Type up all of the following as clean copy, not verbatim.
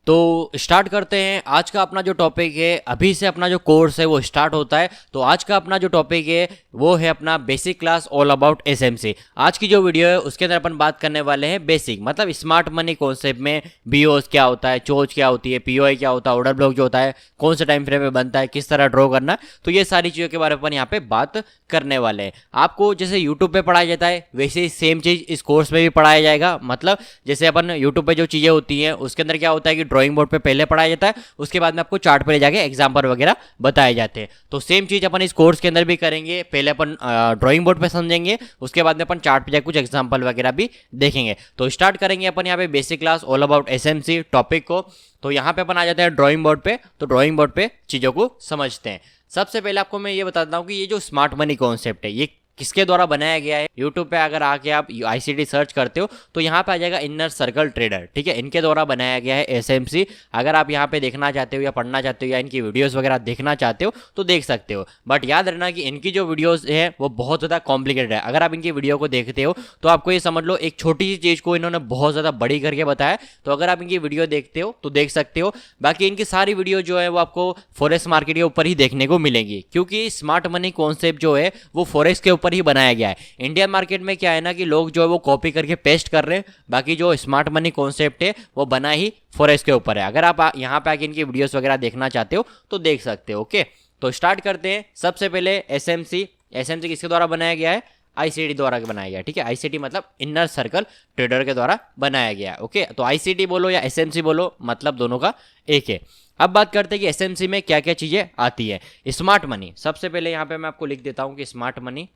तो स्टार्ट करते हैं आज का अपना जो टॉपिक है। अभी से अपना जो कोर्स है वो स्टार्ट होता है। तो आज का अपना जो टॉपिक है वो है अपना basic class all about SMC. आज की जो वीडियो है उसके अंदर अपन बात करने वाले हैं बेसिक मतलब स्मार्ट मनी कॉन्सेप्ट में बीओस क्या होता है, चोज क्या होती है, पीओआई क्या होता है, ऑर्डर ब्लॉक जो होता है कौन से टाइम फ्रेम में बनता है, किस तरह ड्रॉ करना है। तो ये सारी चीज़ों के बारे में अपन यहाँ पे बात करने वाले हैं। आपको जैसे यूट्यूब पे पढ़ाया जाता है वैसे ही सेम चीज़ इस कोर्स में भी पढ़ाया जाएगा। मतलब जैसे अपन यूट्यूब पे जो चीज़ें होती हैं उसके अंदर क्या होता है कि ड्राइंग बोर्ड पे पहले पढ़ाया जाता है, उसके बाद में आपको चार्ट पे ले जाके एग्जाम्पल वगैरह बताए जाते हैं। तो सेम चीज़ अपन इस कोर्स के अंदर भी करेंगे। पहले अपन ड्राइंग बोर्ड पे समझेंगे, उसके बाद में अपन चार्ट पे जाकर कुछ एग्जाम्पल वगैरह भी देखेंगे। तो स्टार्ट करेंगे अपन यहाँ पे basic class all about SMC topic को। तो यहाँ पे अपन आ जाते हैं ड्राइंग बोर्ड पे। तो ड्राइंग बोर्ड पे चीज़ों को समझते हैं। सबसे पहले आपको मैं ये बताता हूँ कि ये जो स्मार्ट मनी कॉन्सेप्ट है ये किसके द्वारा बनाया गया है। यूट्यूब पे अगर आके आप आईसीटी सर्च करते हो तो यहाँ पे आ जाएगा इनर सर्कल ट्रेडर, ठीक है। इनके द्वारा बनाया गया है एसएमसी। अगर आप यहाँ पे देखना चाहते हो या पढ़ना चाहते हो या इनकी वीडियोस वगैरह देखना चाहते हो तो देख सकते हो। बट याद रखना कि इनकी जो वीडियोस है वो बहुत ज़्यादा कॉम्प्लिकेटेड है। अगर आप इनकी वीडियो को देखते हो तो आपको ये समझ लो एक छोटी सी चीज़ को इन्होंने बहुत ज़्यादा बड़ी करके बताया। तो अगर आप इनकी वीडियो देखते हो तो देख सकते हो। बाकी इनकी सारी वीडियो जो है वो आपको फॉरेक्स मार्केट के ऊपर ही देखने को मिलेंगी, क्योंकि स्मार्ट मनी कॉन्सेप्ट जो है वो फॉरेक्स के ऊपर ही बनाया गया है। इंडियन मार्केट में क्या है ना कि लोग जो है वो कॉपी करके पेस्ट कर रहे हैं, बाकी जो स्मार्ट मनी कॉन्सेप्ट है वो बना ही फॉरेक्स के ऊपर है। अगर आप यहाँ पे आके इनकी वीडियोस वगैरह देखना चाहते हो तो देख सकते हो। ओके, तो स्टार्ट करते हैं। सबसे पहले एसएमसी किसके द्वारा बनाया गया है? आईसीटी द्वारा बनाया गया, ठीक है। आईसीटी मतलब इनर सर्कल ट्रेडर के द्वारा बनाया गया है। ओके, तो आईसीटी बोलो या एसएमसी बोलो मतलब दोनों का एक है। अब बात करते हैं कि एसएमसी में क्या क्या चीजें आती है। स्मार्ट मनी सबसे पहले यहाँ पे मैं आपको लिख देता हूँ कि स्मार्ट मनी।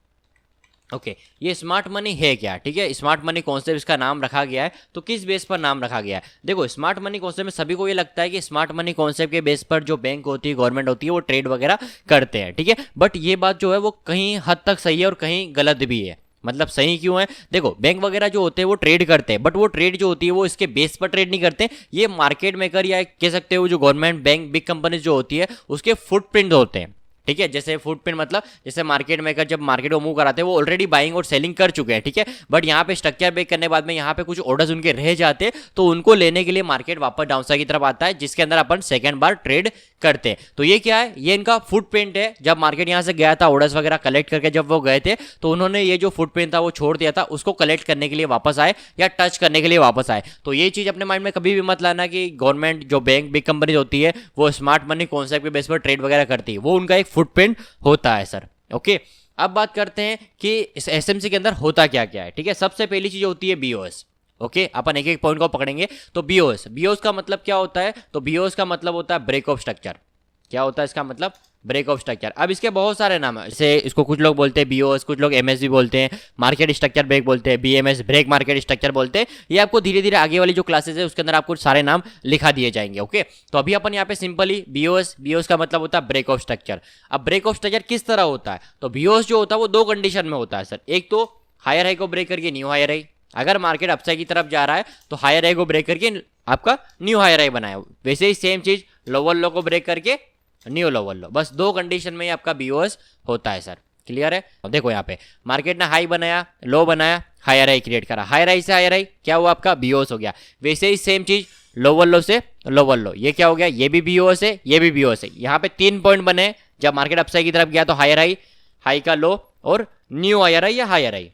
ओके, ये स्मार्ट मनी है क्या, ठीक है। स्मार्ट मनी कॉन्सेप्ट इसका नाम रखा गया है। तो किस बेस पर नाम रखा गया है? देखो, स्मार्ट मनी कॉन्सेप्ट में सभी को ये लगता है कि स्मार्ट मनी कॉन्सेप्ट के बेस पर जो बैंक होती है, गवर्नमेंट होती है, वो ट्रेड वगैरह करते हैं, ठीक है। बट ये बात जो है वो कहीं हद तक सही है और कहीं गलत भी है। मतलब सही क्यों है? देखो, बैंक वगैरह जो होते हैं वो ट्रेड करते हैं, बट वो ट्रेड जो होती है वो इसके बेस पर ट्रेड नहीं करते। ये मार्केट मेकर या कह सकते हो जो गवर्नमेंट बैंक बिग कंपनीज जो होती है उसके फुटप्रिंट होते हैं, ठीक है। जैसे फुटप्रिंट मतलब जैसे मार्केट मेकर जब मार्केट को मूव कराते हैं वो ऑलरेडी बाइंग और सेलिंग कर चुके हैं, ठीक है। बट यहाँ पे स्ट्रक्चर ब्रेक करने के बाद में यहाँ पे कुछ ऑर्डर्स उनके रह जाते हैं, तो उनको लेने के लिए मार्केट वापस डाउनसाइड की तरफ आता है, जिसके अंदर अपन सेकंड बार ट्रेड करते हैं। तो ये क्या है? ये इनका फुटप्रिंट है। जब मार्केट यहाँ से गया था ऑर्डर्स वगैरह कलेक्ट करके जब वो गए थे तो उन्होंने ये जो फुटप्रिंट था वो छोड़ दिया था, उसको कलेक्ट करने के लिए वापस आए या टच करने के लिए वापस आए। तो ये चीज अपने माइंड में कभी भी मत लाना कि गवर्नमेंट जो बैंक बिग कंपनी होती है वो स्मार्ट मनी कॉन्सेप्ट के बेस पर ट्रेड वगैरह करती है, वो उनका एक फुटप्रिंट होता है सर। ओके, अब बात करते हैं कि इस एसएमसी के अंदर होता क्या क्या है, ठीक है। सबसे पहली चीज होती है बीओएस। ओके, अपन एक एक पॉइंट को पकड़ेंगे। तो बीओएस का मतलब क्या होता है? तो बीओएस का मतलब होता है ब्रेक ऑफ स्ट्रक्चर। क्या होता है इसका मतलब? Break of structure. अब इसके बहुत सारे नाम है, जैसे इसको कुछ लोग बोलते हैं बीओएस, कुछ लोग एमएसबी बोलते हैं, मार्केट स्ट्रक्चर ब्रेक बोलते हैं, बीएमएस ब्रेक मार्केट स्ट्रक्चर बोलते हैं। ये आपको धीरे धीरे आगे वाली जो क्लासेस है उसके अंदर आपको सारे नाम लिखा दिए जाएंगे। ओके, तो अभी अपन यहाँ पे सिंपली बीओएस का मतलब होता है ब्रेक ऑफ स्ट्रक्चर। अब ब्रेक ऑफ स्ट्रक्चर किस तरह होता है? तो बीओएस जो होता है वो दो कंडीशन में होता है सर। एक तो हायर हाई को ब्रेक करके न्यू हायर हाई, अगर मार्केट अपसाइड की तरफ जा रहा है तो हायर हाई को ब्रेक करके आपका न्यू हायर हाई बनाया। वैसे ही सेम चीज लोअर लो को ब्रेक करके न्यू लोअर लो। बस दो कंडीशन में ही आपका बीओएस होता है सर। क्लियर है? देखो यहाँ पे मार्केट ने हाई बनाया, लो बनाया, हायर हाई क्रिएट करा, हायर हाई से हायर हाई क्या हुआ? आपका बीओएस हो गया। वैसे ही सेम चीज लोअर लो से लोअर लो, ये क्या हो गया? ये भी बीओएस है, ये भी बीओएस है। यहाँ पे 3 पॉइंट बने। जब मार्केट अपसाइड की तरफ गया तो हायर हाई, हाई का लो और न्यू हायर हाई या higher high,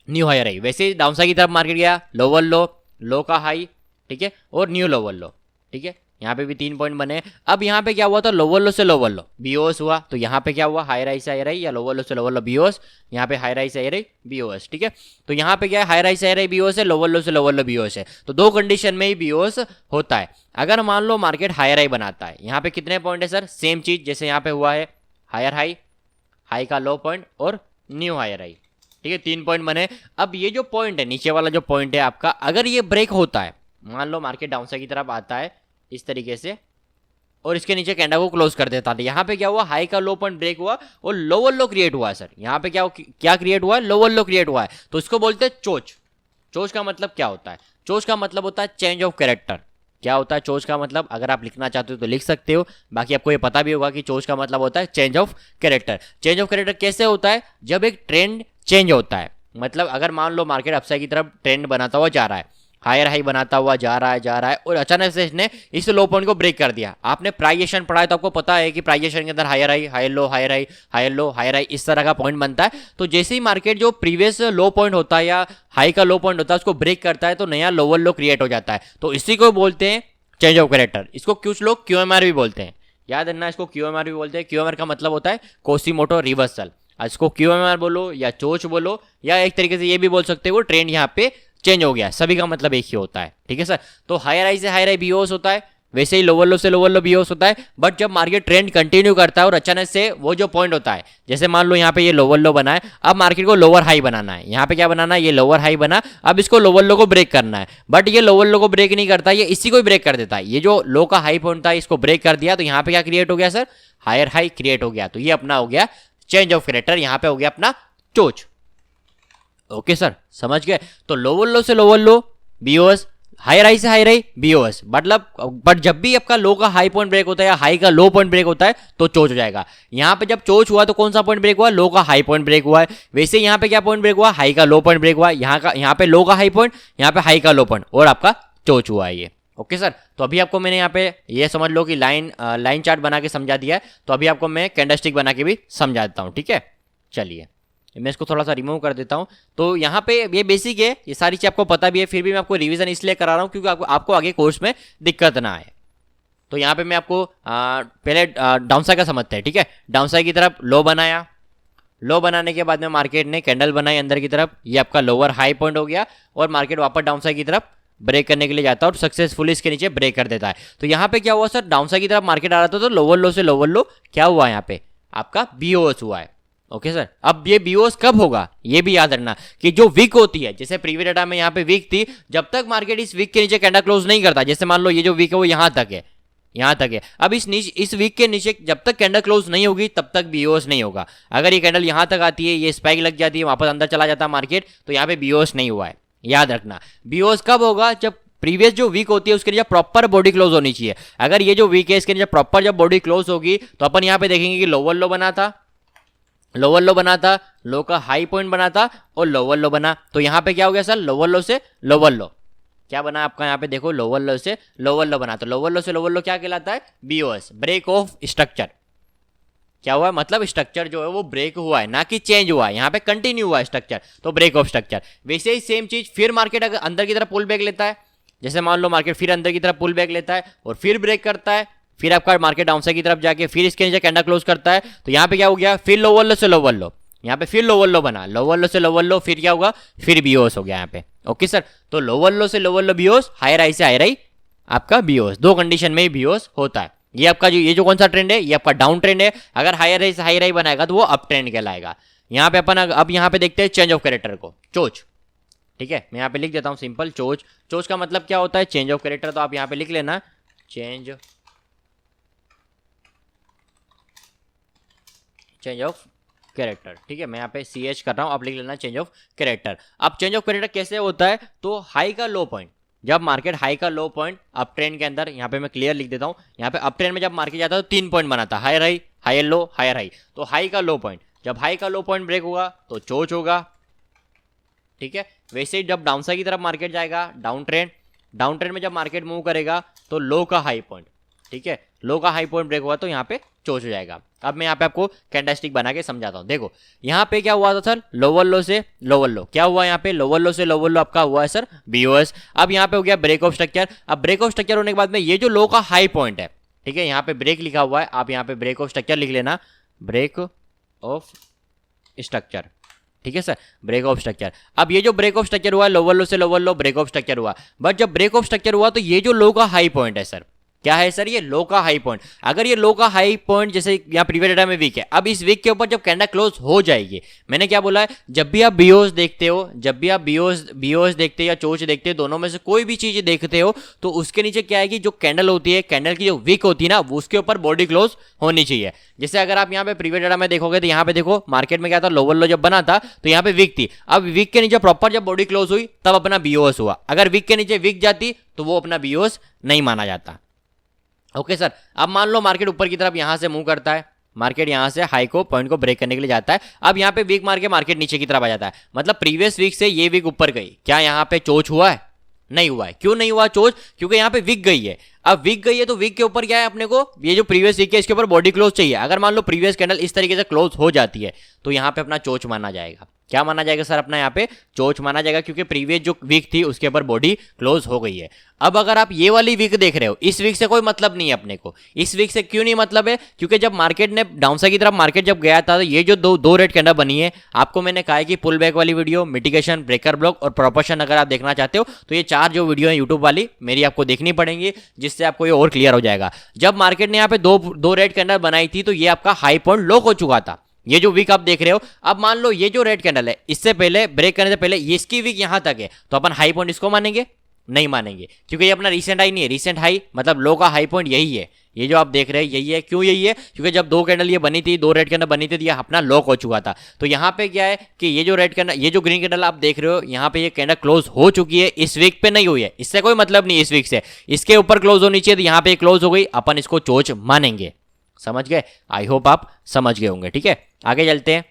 new higher high. वैसे ही डाउनसाइड की तरफ मार्केट गया, लोअर लो, लो का हाई, ठीक है, और न्यू लोअर लो, ठीक है। यहाँ पे भी 3 पॉइंट बने। अब यहाँ पे क्या हुआ था? लोअर लो से लोअर लो बीओएस हुआ। तो यहाँ पे क्या हुआ? हायर हाई से हायर हाई या लोअर लो से लोअर लो बीओएस। यहाँ पे हायर हाई से हायर हाई बीओएस, ठीक है। तो यहाँ पे क्या है? हायर हाई से हायर हाई बीओएस है, लोअर लो से लोअर लो बीओएस है। तो दो कंडीशन में ही बीओएस होता है। अगर मान लो मार्केट हायर हाई बनाता है, यहाँ पे कितने पॉइंट है सर? सेम चीज जैसे यहाँ पे हुआ है, हायर हाई, हाई का लो पॉइंट और न्यू हायर हाई, ठीक है। 3 पॉइंट बने। अब ये जो पॉइंट है, नीचे वाला जो पॉइंट है आपका, अगर ये ब्रेक होता है, मान लो मार्केट डाउनसाइड की तरफ आता है इस तरीके से और इसके नीचे कैंडल को क्लोज कर देता था, यहाँ पे क्या हुआ? हाई का लो पॉइंट ब्रेक हुआ और लोअर लो क्रिएट हुआ है सर। यहाँ पे क्या क्रिएट हुआ है? लोअर लो क्रिएट हुआ है। तो इसको बोलते हैं चोच। चोच का मतलब क्या होता है? चोच का मतलब होता है चेंज ऑफ कैरेक्टर। क्या होता है चोच का मतलब? अगर आप लिखना चाहते हो तो लिख सकते हो, बाकी आपको ये पता भी होगा कि चोच का मतलब होता है change of character. Change of character कैसे होता है? जब एक ट्रेंड चेंज होता है। मतलब अगर मान लो मार्केट अपसाइड की तरफ ट्रेंड बनाता हुआ जा रहा है, हायर हाई बनाता हुआ जा रहा है और अचानक से इसने इस लो पॉइंट को ब्रेक कर दिया। आपने प्राइजेशन पढ़ा है तो आपको पता है कि प्राइजेशन के अंदर higher high, higher low, higher high, higher low, higher high, इस तरह का पॉइंट बनता है। तो जैसे ही मार्केट जो प्रीवियस लो पॉइंट होता है या हाई का लो पॉइंट होता है उसको ब्रेक करता है तो नया लोअर लो क्रिएट हो जाता है। तो इसी को बोलते हैं चेंज ऑफ कैरेक्टर। इसको कुछ लोग क्यूएमआर भी बोलते हैं, याद रखना, इसको क्यूएमआर भी बोलते हैं। क्यूएमआर का मतलब होता है कोसीमोटो रिवर्सल। इसको क्यूएमआर बोलो या चोच बोलो या एक तरीके से ये भी बोल सकते हो ट्रेंड यहाँ पे चेंज हो गया, सभी का मतलब एक ही होता है, ठीक है सर। तो हायर हाई से हायर हाई बीओएस होता है, वैसे ही लोअर लो से लोअर लो बीओएस होता है। बट जब मार्केट ट्रेंड कंटिन्यू करता है और अचानक से वो जो पॉइंट होता है, जैसे मान लो यहाँ पे ये लोअर लो बना है, अब मार्केट को लोअर हाई बनाना है। यहाँ पे क्या बनाना है, ये लोअर हाई बना, अब इसको लोअर लो को ब्रेक करना है। बट ये लोअर लो को ब्रेक नहीं करता, ये इसी को ही ब्रेक कर देता है। ये जो लो का हाई पॉइंट था इसको ब्रेक कर दिया, तो यहाँ पे क्या क्रिएट हो गया सर, हायर हाई क्रिएट हो गया। तो ये अपना हो गया चेंज ऑफ कैरेक्टर, यहाँ पे हो गया अपना चोच। ओके सर, समझ गए। तो लोअर लो से lower low BOS, higher high से हायर हाई बीओएस, मतलब बट जब भी आपका लो का हाई पॉइंट ब्रेक होता है या हाई का लो पॉइंट ब्रेक होता है तो चोच हो जाएगा। यहाँ पे जब चोच हुआ तो कौन सा पॉइंट ब्रेक हुआ, लो का हाई पॉइंट ब्रेक हुआ है। वैसे यहाँ पे क्या पॉइंट ब्रेक हुआ, हाई का लो पॉइंट ब्रेक हुआ। यहाँ पे लो का हाई पॉइंट, यहाँ पे हाई का लो पॉइंट और आपका चोच हुआ है ये। ओके सर, तो अभी आपको मैंने यहाँ पे ये समझ लो कि लाइन चार्ट बना के समझा दिया है। तो अभी आपको मैं कैंडलस्टिक बना के भी समझा देता हूँ, ठीक है। चलिए मैं इसको थोड़ा सा रिमूव कर देता हूँ। तो यहाँ पे ये बेसिक है, ये सारी चीज़ आपको पता भी है, फिर भी मैं आपको रिवीजन इसलिए करा रहा हूँ क्योंकि आपको आगे कोर्स में दिक्कत ना आए। तो यहाँ पे मैं आपको पहले डाउनसाइड का समझते हैं, ठीक है। डाउनसाइड की तरफ लो बनाया, लो बनाने के बाद में मार्केट ने कैंडल बनाई अंदर की तरफ, ये आपका लोअर हाई पॉइंट हो गया और मार्केट वापस डाउनसाइड की तरफ ब्रेक करने के लिए जाता है और सक्सेसफुली इसके नीचे ब्रेक कर देता है। तो यहाँ पे क्या हुआ सर, डाउनसाइड की तरफ मार्केट आ रहा था तो लोअर लो से लोअर लो क्या हुआ, यहाँ पे आपका बीओएस हुआ है। ओके सर, अब ये बीओएस कब होगा ये भी याद रखना कि जो वीक होती है, जैसे प्रीवियस डाटा में यहाँ पे वीक थी, जब तक मार्केट इस वीक के नीचे कैंडल क्लोज नहीं करता, जैसे मान लो ये जो वीक है वो यहाँ तक है, यहाँ तक है। अब इस वीक के नीचे जब तक कैंडल क्लोज नहीं होगी तब तक बीओएस नहीं होगा। अगर ये कैंडल यहाँ तक आती है, ये स्पाइक लग जाती है, वापस अंदर चला जाता है मार्केट, तो यहाँ पे बीओएस नहीं हुआ है, याद रखना। बीओएस कब होगा, जब प्रीवियस जो वीक होती है उसके नीचे प्रॉपर बॉडी क्लोज होनी चाहिए। अगर ये जो वीक है इसके नीचे प्रॉपर जब बॉडी क्लोज होगी तो अपन यहाँ पे देखेंगे कि लोअर लो बना था, लोअर लो बना था, लो का हाई पॉइंट बना था और लोअर लो बना। तो यहाँ पे क्या हो गया सर, लोअर लो से लोअर लो क्या बना आपका, यहाँ पे देखो लोअर लो से लोअर लो बना। तो लोअर लो से लोअर लो क्या कहलाता है, बीओएस, ब्रेक ऑफ स्ट्रक्चर। क्या हुआ, मतलब स्ट्रक्चर जो है वो ब्रेक हुआ है, ना कि चेंज हुआ है, यहाँ पे कंटिन्यू हुआ है स्ट्रक्चर, तो ब्रेक ऑफ स्ट्रक्चर। वैसे ही सेम चीज फिर मार्केट अगर अंदर की तरफ पुल बैक लेता है, जैसे मान लो मार्केट फिर अंदर की तरफ पुल बैक लेता है और फिर ब्रेक करता है, फिर आपका मार्केट डाउनसाइड की तरफ जाके फिर इसके नीचे कैंडल क्लोज करता है, तो यहाँ पे क्या हो गया, फिर लोअर लो से लोअर लो, यहाँ पे फिर लोअर लो बना, लोअर लो से लोअर लो, फिर क्या होगा, फिर बीओएस हो गया यहाँ पे। ओके सर, तो लोअर लो से lower low BOS, higher high से हायर हाई आपका बीओएस, दो कंडीशन में ही बीओएस होता है। ये आपका जो ये जो कौन सा ट्रेंड है, ये आपका डाउन ट्रेंड है। अगर हायर हाई से हायर हाई बनाएगा तो वो अप ट्रेंड कहलाएगा। यहाँ पे अपन अब यहाँ पे देखते हैं चेंज ऑफ कैरेक्टर को, चोच, ठीक है। मैं यहाँ पे लिख देता हूँ सिंपल चोच। चोच का मतलब क्या होता है, चेंज ऑफ कैरेक्टर, तो आप यहाँ पे लिख लेना चेंज ऑफ कैरेक्टर, ठीक है। मैं यहाँ पे CH कर रहा हूँ, आप लिख लेना चेंज ऑफ कैरेक्टर। अब चेंज ऑफ कैरेक्टर कैसे होता है, तो हाई का लो पॉइंट, जब मार्केट हाई का लो पॉइंट अप ट्रेंड के अंदर, यहाँ पे मैं क्लियर लिख देता हूँ, यहाँ पे अप ट्रेंड में जब मार्केट जाता है तो 3 पॉइंट बनाता है, higher high, higher low, higher high. तो हाई का लो पॉइंट, जब हाई का लो पॉइंट ब्रेक होगा तो चोच होगा, ठीक है। वैसे ही जब डाउन साइड की तरफ मार्केट जाएगा, डाउन ट्रेंड में जब मार्केट मूव करेगा तो लो का हाई पॉइंट, ठीक है, लो का हाई पॉइंट ब्रेक हुआ तो यहाँ पे चोच हो जाएगा। अब मैं यहाँ पे आपको कैंडलस्टिक बना के समझाता हूँ। देखो यहाँ पे क्या हुआ था सर, लोअर लो से लोअर लो, क्या हुआ यहाँ पे, लोअर लो से लोअर लो आपका हुआ है सर बीओएस। अब यहाँ पे हो गया ब्रेक ऑफ स्ट्रक्चर। अब ब्रेक ऑफ स्ट्रक्चर होने के बाद में ये जो लो का हाई पॉइंट है, ठीक है, यहाँ पे ब्रेक लिखा हुआ है, आप यहाँ पे ब्रेक ऑफ स्ट्रक्चर लिख लेना, ब्रेक ऑफ स्ट्रक्चर, ठीक है सर, ब्रेक ऑफ स्ट्रक्चर। अब ये जो ब्रेक ऑफ स्ट्रक्चर हुआ, लोअर लो से lower low, break of structure हुआ। बट जब ब्रेक ऑफ स्ट्रक्चर हुआ तो ये जो लो का हाई पॉइंट है सर, क्या है सर, ये लो का हाई पॉइंट। अगर ये लो का हाई पॉइंट जैसे यहाँ प्रीवियस डेटा में वीक है, अब इस वीक के ऊपर जब कैंडल क्लोज हो जाएगी, मैंने क्या बोला है, जब भी आप बीओएस देखते हो, जब भी आप बीओएस देखते हो या चोच देखते हो, दोनों में से कोई भी चीज देखते हो, तो उसके नीचे क्या है कि जो कैंडल होती है, कैंडल की जो वीक होती है ना, वो उसके ऊपर बॉडी क्लोज होनी चाहिए। जैसे अगर आप यहाँ पे प्रीवियस डेटा में देखोगे तो यहाँ पे देखो मार्केट में क्या था, लोअर लो जब बना था तो यहाँ पे वीक थी। अब वीक के नीचे प्रॉपर जब बॉडी क्लोज हुई तब अपना बीओएस हुआ। अगर वीक के नीचे वीक जाती तो वो अपना बीओएस नहीं माना जाता। ओके सर, अब मान लो मार्केट ऊपर की तरफ यहां से मूव करता है, मार्केट यहां से हाई को पॉइंट को ब्रेक करने के लिए जाता है। अब यहां पे वीक मार के मार्केट नीचे की तरफ आ जाता है, मतलब प्रीवियस वीक से ये वीक ऊपर गई, क्या यहां पे चोच हुआ है, नहीं हुआ है। क्यों नहीं हुआ चोच? क्योंकि यहाँ पे विक गई है। अब विक गई है तो विक के ऊपर क्या है, अपने को ये जो प्रीवियस विक है इसके ऊपर बॉडी क्लोज चाहिए। अगर मान लो प्रीवियस कैंडल इस तरीके से क्लोज हो जाती है तो यहाँ पे अपना चोच माना जाएगा। क्या माना जाएगा सर? अपना यहाँ पे चोच माना जाएगा, क्योंकि प्रीवियस जो वीक थी उसके ऊपर बॉडी क्लोज हो गई है। अब अगर आप ये वाली वीक देख रहे हो, इस वीक से कोई मतलब नहीं है अपने को। इस वीक से क्यों नहीं मतलब है? क्योंकि जब मार्केट ने डाउनसाइड की तरफ मार्केट जब गया था तो ये जो दो रेड कैंडल बनी है, आपको मैंने कहा है कि पुल बैक वाली वीडियो, मिटिगेशन, ब्रेकर ब्लॉक और प्रोपोर्शन अगर आप देखना चाहते हो तो ये 4 जो वीडियो है यूट्यूब वाली मेरी आपको देखनी पड़ेंगी, जिससे आपको ये और क्लियर हो जाएगा। जब मार्केट ने यहाँ पे दो रेड कैंडल बनाई थी तो ये आपका हाई पॉइंट लो हो चुका था। ये जो वीक आप देख रहे हो, अब मान लो ये जो रेड कैंडल है इससे पहले ब्रेक करने से पहले ये इसकी वीक यहां तक है, तो अपन हाई पॉइंट इसको मानेंगे? नहीं मानेंगे, क्योंकि ये अपना रीसेंट हाई नहीं है। रीसेंट हाई मतलब लो का हाई पॉइंट यही है। ये जो आप देख रहे हैं यही है। क्यों यही है? क्योंकि जब 2 कैंडल ये बनी थी, 2 रेड कैंडल बनी थी तो ये अपना लॉक हो चुका था। तो यहाँ पे क्या है कि ये जो रेड कैंडल, ये जो ग्रीन कैंडल आप देख रहे हो, यहाँ पे ये कैंडल क्लोज हो चुकी है, इस वीक पे नहीं हुई है। इससे कोई मतलब नहीं, इस वीक से इसके ऊपर क्लोज होनी चाहिए, तो यहाँ पे क्लोज हो गई, अपन इसको चोच मानेंगे। समझ गए? आई होप आप समझ गए होंगे। ठीक है, आगे चलते हैं।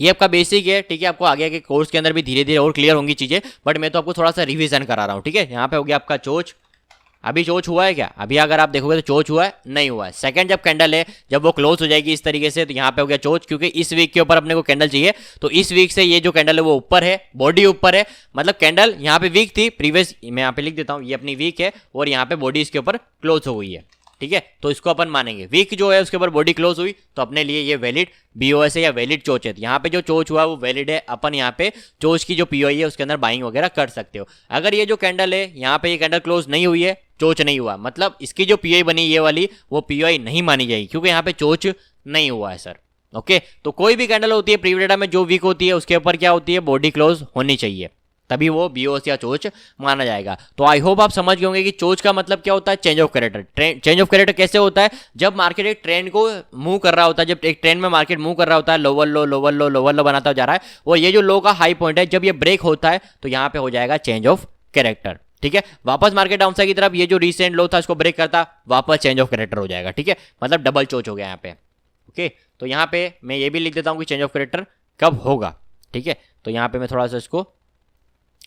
ये आपका बेसिक है, ठीक है। आपको आगे के कोर्स के अंदर भी धीरे धीरे और क्लियर होंगी चीजें, बट मैं तो आपको थोड़ा सा रिवीजन करा रहा हूँ। ठीक है, यहाँ पे हो गया आपका चोच। अभी चोच हुआ है क्या? अभी अगर आप देखोगे तो चोच हुआ है? नहीं हुआ है। सेकंड जब कैंडल है, जब वो क्लोज हो जाएगी इस तरीके से, तो यहाँ पे हो गया चोच, क्योंकि इस वीक के ऊपर अपने को कैंडल चाहिए। तो इस वीक से ये जो कैंडल है वो ऊपर है, बॉडी ऊपर है, मतलब कैंडल यहाँ पे वीक थी प्रीवियस, मैं यहाँ पे लिख देता हूँ, ये अपनी वीक है और यहाँ पे बॉडी इसके ऊपर क्लोज हो गई है। ठीक है, तो इसको अपन मानेंगे। वीक जो है उसके ऊपर बॉडी क्लोज हुई तो अपने लिए ये वैलिड बीओएस है या वैलिड चोच है। यहाँ पे जो चोच हुआ वो वैलिड है। अपन यहाँ पे चोच की जो पीओई है उसके अंदर बाइंग वगैरह कर सकते हो। अगर ये जो कैंडल है यहाँ पे ये कैंडल क्लोज नहीं हुई है, चोच नहीं हुआ, मतलब इसकी जो पीओई बनी ये वाली, वो पीओई नहीं मानी जाएगी, क्योंकि यहाँ पे चोच नहीं हुआ है सर। ओके, तो कोई भी कैंडल होती है प्रीवियस डेटा में जो वीक होती है उसके ऊपर क्या होती है, बॉडी क्लोज होनी चाहिए, तभी वो बीओएस या चोच माना जाएगा। तो आई होप आप समझ गए होंगे कि चोच का मतलब क्या होता है, change of character. Change of character कैसे होता है? जब मार्केट एक ट्रेंड को मूव कर रहा होता है, जब एक ट्रेंड में मार्केट मूव कर रहा होता है, लोअर लो लोअर लो लोअर लो बनाता जा रहा है, और ये जो लो का हाई पॉइंट है जब ये ब्रेक होता है तो यहाँ पे हो जाएगा चेंज ऑफ कैरेक्टर। ठीक है, वापस मार्केट डाउनसाइड की तरफ ये जो रिसेंट लो था इसको ब्रेक करता, वापस चेंज ऑफ कैरेक्टर हो जाएगा। ठीक है, मतलब डबल चोच हो गया यहाँ पे। ओके, तो यहाँ पे मैं ये भी लिख देता हूँ कि चेंज ऑफ कैरेक्टर कब होगा। ठीक है, तो यहाँ पे मैं थोड़ा सा इसको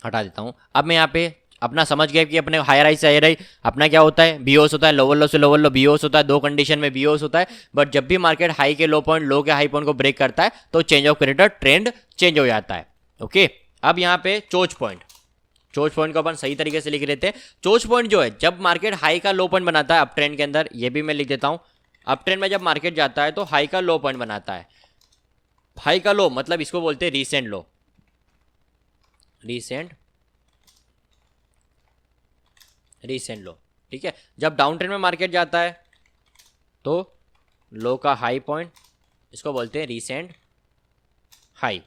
हटा देता हूं। अब मैं यहाँ पे अपना समझ गया कि अपने हायर हाई से हायर हाई अपना क्या होता है, बीओएस होता है, लोअर लो से लोअर लो बीओएस होता है। 2 कंडीशन में बीओएस होता है, बट जब भी मार्केट हाई के लो पॉइंट, लो के हाई पॉइंट को ब्रेक करता है तो change of character, trend change हो जाता है। ओके, अब यहाँ पे चोच पॉइंट को अपन सही तरीके से लिख लेते हैं। चोच पॉइंट जो है जब मार्केट हाई का लो पॉइंट बनाता है अप ट्रेंड के अंदर, ये भी मैं लिख देता हूँ। अप ट्रेंड में जब मार्केट जाता है तो हाई का लो पॉइंट बनाता है। हाई का लो मतलब इसको बोलते हैं रीसेंट लो, रीसेंट लो। ठीक है, जब डाउन ट्रेंड में मार्केट जाता है तो लो का हाई पॉइंट इसको बोलते हैं रीसेंट हाई।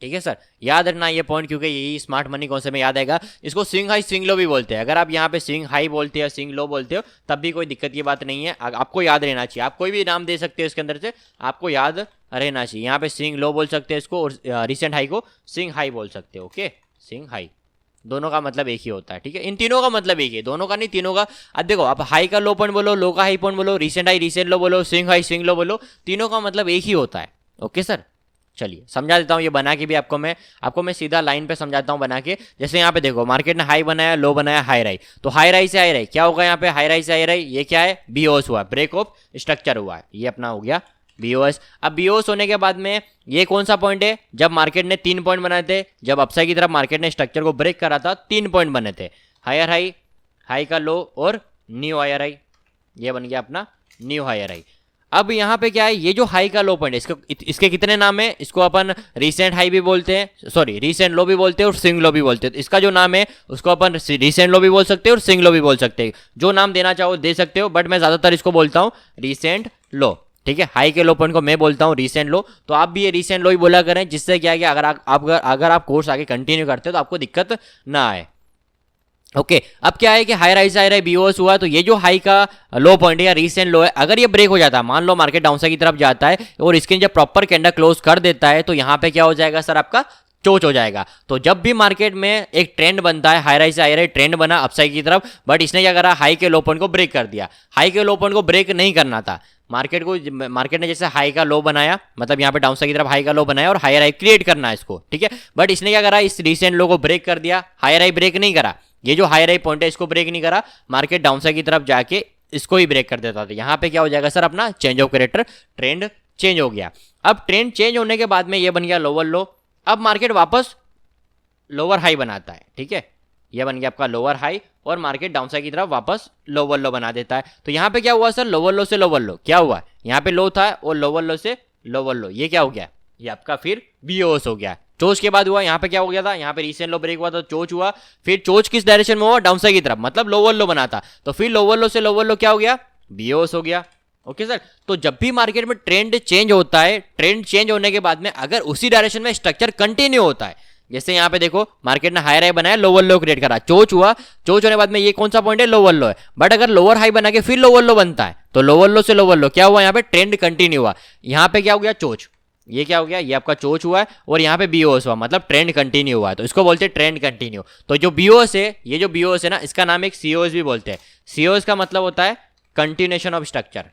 ठीक है सर, याद रखना ये पॉइंट, क्योंकि यही स्मार्ट मनी कॉन्सेप्ट में याद आएगा। इसको स्विंग हाई स्विंग लो भी बोलते हैं। अगर आप यहाँ पे स्विंग हाई बोलते हो, स्विंग लो बोलते हो, तब भी कोई दिक्कत की बात नहीं है, आपको याद रहना चाहिए। आप कोई भी नाम दे सकते हो इसके अंदर से, आपको याद रहना चाहिए। यहाँ पे स्विंग लो बोल सकते हैं इसको, और रिसेंट हाई को स्विंग हाई बोल सकते हो। ओके, स्विंग हाई, दोनों का मतलब एक ही होता है। ठीक है, इन तीनों का मतलब एक ही है, दोनों का नहीं, तीनों का। अब देखो, आप हाई का लो पॉइंट बोलो, लो का हाई पॉइंट बोलो, रिसेंट हाई रिसेंट लो बोलो, स्विंग हाई स्विंग लो बोलो, तीनों का मतलब एक ही होता है। ओके सर, चलिए समझा देता हूँ ये बना के भी आपको मैं सीधा लाइन पे समझाता हूँ बना के। जैसे यहाँ पे देखो, मार्केट ने हाई बनाया, लो बनाया, हाई राई, तो हाई राई से हाई राई क्या होगा यहाँ पे, हाई राई से हाई राई, ये क्या है, बीओएस हुआ, ब्रेक ऑफ स्ट्रक्चर हुआ है, ये अपना हो गया बीओएस। अब बीओएस होने के बाद में ये कौन सा पॉइंट है, जब मार्केट ने 3 पॉइंट बनाए थे, जब अपसाइड की तरफ मार्केट ने स्ट्रक्चर को ब्रेक करा था, 3 पॉइंट बने थे, हायर हाई, हाई का लो और न्यू हायर हाई, ये बन गया अपना न्यू हायर हाई। अब यहाँ पे क्या है, ये जो हाई का लो पॉइंट है, इसके कितने नाम है, इसको अपन रीसेंट हाई भी बोलते हैं, सॉरी रीसेंट लो भी बोलते हैं और स्विंग लो भी बोलते हैं। तो इसका जो नाम है उसको अपन रीसेंट लो भी बोल सकते हैं और स्विंग लो भी बोल सकते हैं, जो नाम देना चाहो दे सकते हो, बट मैं ज्यादातर इसको बोलता हूँ रीसेंट लो। ठीक है, हाई के लो पॉइंट को मैं बोलता हूँ रीसेंट लो, तो आप भी ये रीसेंट लो ही बोला करें, जिससे क्या है कि अगर आप कोर्स आगे कंटिन्यू करते हो तो आपको दिक्कत ना आए। ओके, अब क्या है कि हायर हाई से हायर हाई बीओएस हुआ, तो ये जो हाई का लो पॉइंट है या रीसेंट लो है, अगर ये ब्रेक हो जाता है, मान लो मार्केट डाउनसाइड की तरफ जाता है और इसके जब प्रॉपर कैंडल क्लोज कर देता है, तो यहाँ पे क्या हो जाएगा सर, आपका चोच हो जाएगा। तो जब भी मार्केट में एक ट्रेंड बनता है, हाई राई से हाई राई ट्रेंड बना अपसाइड की तरफ, बट इसने क्या करा, हाई के लो पॉइंट को ब्रेक कर दिया। हाई के लो पॉइंट को ब्रेक नहीं करना था, मार्केट ने जैसे हाई का लो बनाया, मतलब यहाँ पे डाउन साइड की तरफ हाई का लो बनाया और हायर हाई क्रिएट करना है इसको, ठीक है। बट इसने क्या करा, इस रिसेंट लो को ब्रेक कर दिया, हायर हाई ब्रेक नहीं करा, ये जो हायर हाई पॉइंट है इसको ब्रेक नहीं करा, मार्केट डाउन साइड की तरफ जाके इसको ही ब्रेक कर देता था। यहाँ पे क्या हो जाएगा सर, अपना change of character, trend change हो गया। अब ट्रेंड चेंज होने के बाद में ये बन गया लोअर लो, अब मार्केट वापस लोअर हाई बनाता है, ठीक है, ये बन गया आपका लोअर हाई और मार्केट डाउन साइड की तरफ वापस लोअर लो बना देता है। तो यहाँ पे क्या हुआ सर, लोअर लो से लोअर लो क्या हुआ, यहाँ पे लो था और लोअर लो से लोअर लो, ये क्या हो गया, ये आपका फिर बीओएस हो गया। चोच के बाद हुआ, यहाँ पे क्या हो गया था, यहाँ पे रिसेंट लो ब्रेक हुआ था, चोच हुआ, फिर चोच किस डायरेक्शन में हुआ, डाउन साइड की तरफ, मतलब लोअर लो बना था, तो फिर लोअर लो से लोअर लो क्या हो गया, बीओएस हो गया। ओके सर, तो जब भी मार्केट में ट्रेंड चेंज होता है, ट्रेंड चेंज होने के बाद में अगर उसी डायरेक्शन में स्ट्रक्चर कंटिन्यू होता है, जैसे यहाँ पे देखो मार्केट ने हायर हाई बनाया, लोअर लो क्रिएट करा, चोच हुआ, चोच होने के बाद में ये कौन सा पॉइंट है, लोअर लो है, बट अगर लोअर हाई बना के फिर लोअर लो बनता है तो लोअर लो से लोअर लो क्या हुआ, यहाँ पे ट्रेंड कंटिन्यू हुआ, यहाँ पे क्या हो गया, चोच, ये क्या हो गया, ये आपका चोच हुआ है और यहाँ पे बीओएस हुआ, मतलब ट्रेंड कंटिन्यू हुआ है, तो इसको बोलते हैं ट्रेंड कंटिन्यू। तो जो बीओएस है, ये जो बीओएस है ना, इसका नाम एक सीओएस भी बोलते हैं। सीओएस का मतलब होता है कंटिन्यूएशन ऑफ स्ट्रक्चर,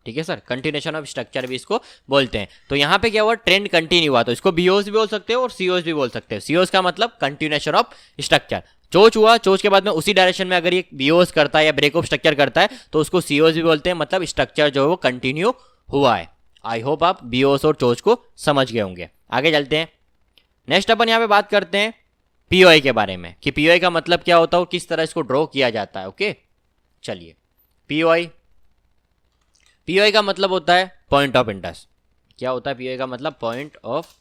ठीक है सर, कंटिन्यूएशन ऑफ स्ट्रक्चर भी इसको बोलते हैं। तो यहाँ पे क्या हुआ, ट्रेंड कंटिन्यू हुआ, तो इसको बीओएस भी बोल सकते हो और सीओएस भी बोल सकते हो। सीओएस का मतलब कंटिन्यूएशन ऑफ स्ट्रक्चर, चोच हुआ, चोच के बाद में उसी डायरेक्शन में अगर ये बीओएस करता है या ब्रेक ऑफ स्ट्रक्चर करता है तो उसको सीओएस भी बोलते हैं, मतलब स्ट्रक्चर जो है वो कंटिन्यू हुआ है। आई होप आप बीओएस और चोच को समझ गए होंगे। आगे चलते हैं, नेक्स्ट अपन यहाँ पे बात करते हैं पीओआई के बारे में, कि पीओआई का मतलब क्या होता है, किस तरह इसको ड्रॉ किया जाता है। ओके चलिए, पीओआई का मतलब होता है पॉइंट ऑफ इंटरेस्ट। क्या होता है पीओआई का मतलब, पॉइंट ऑफ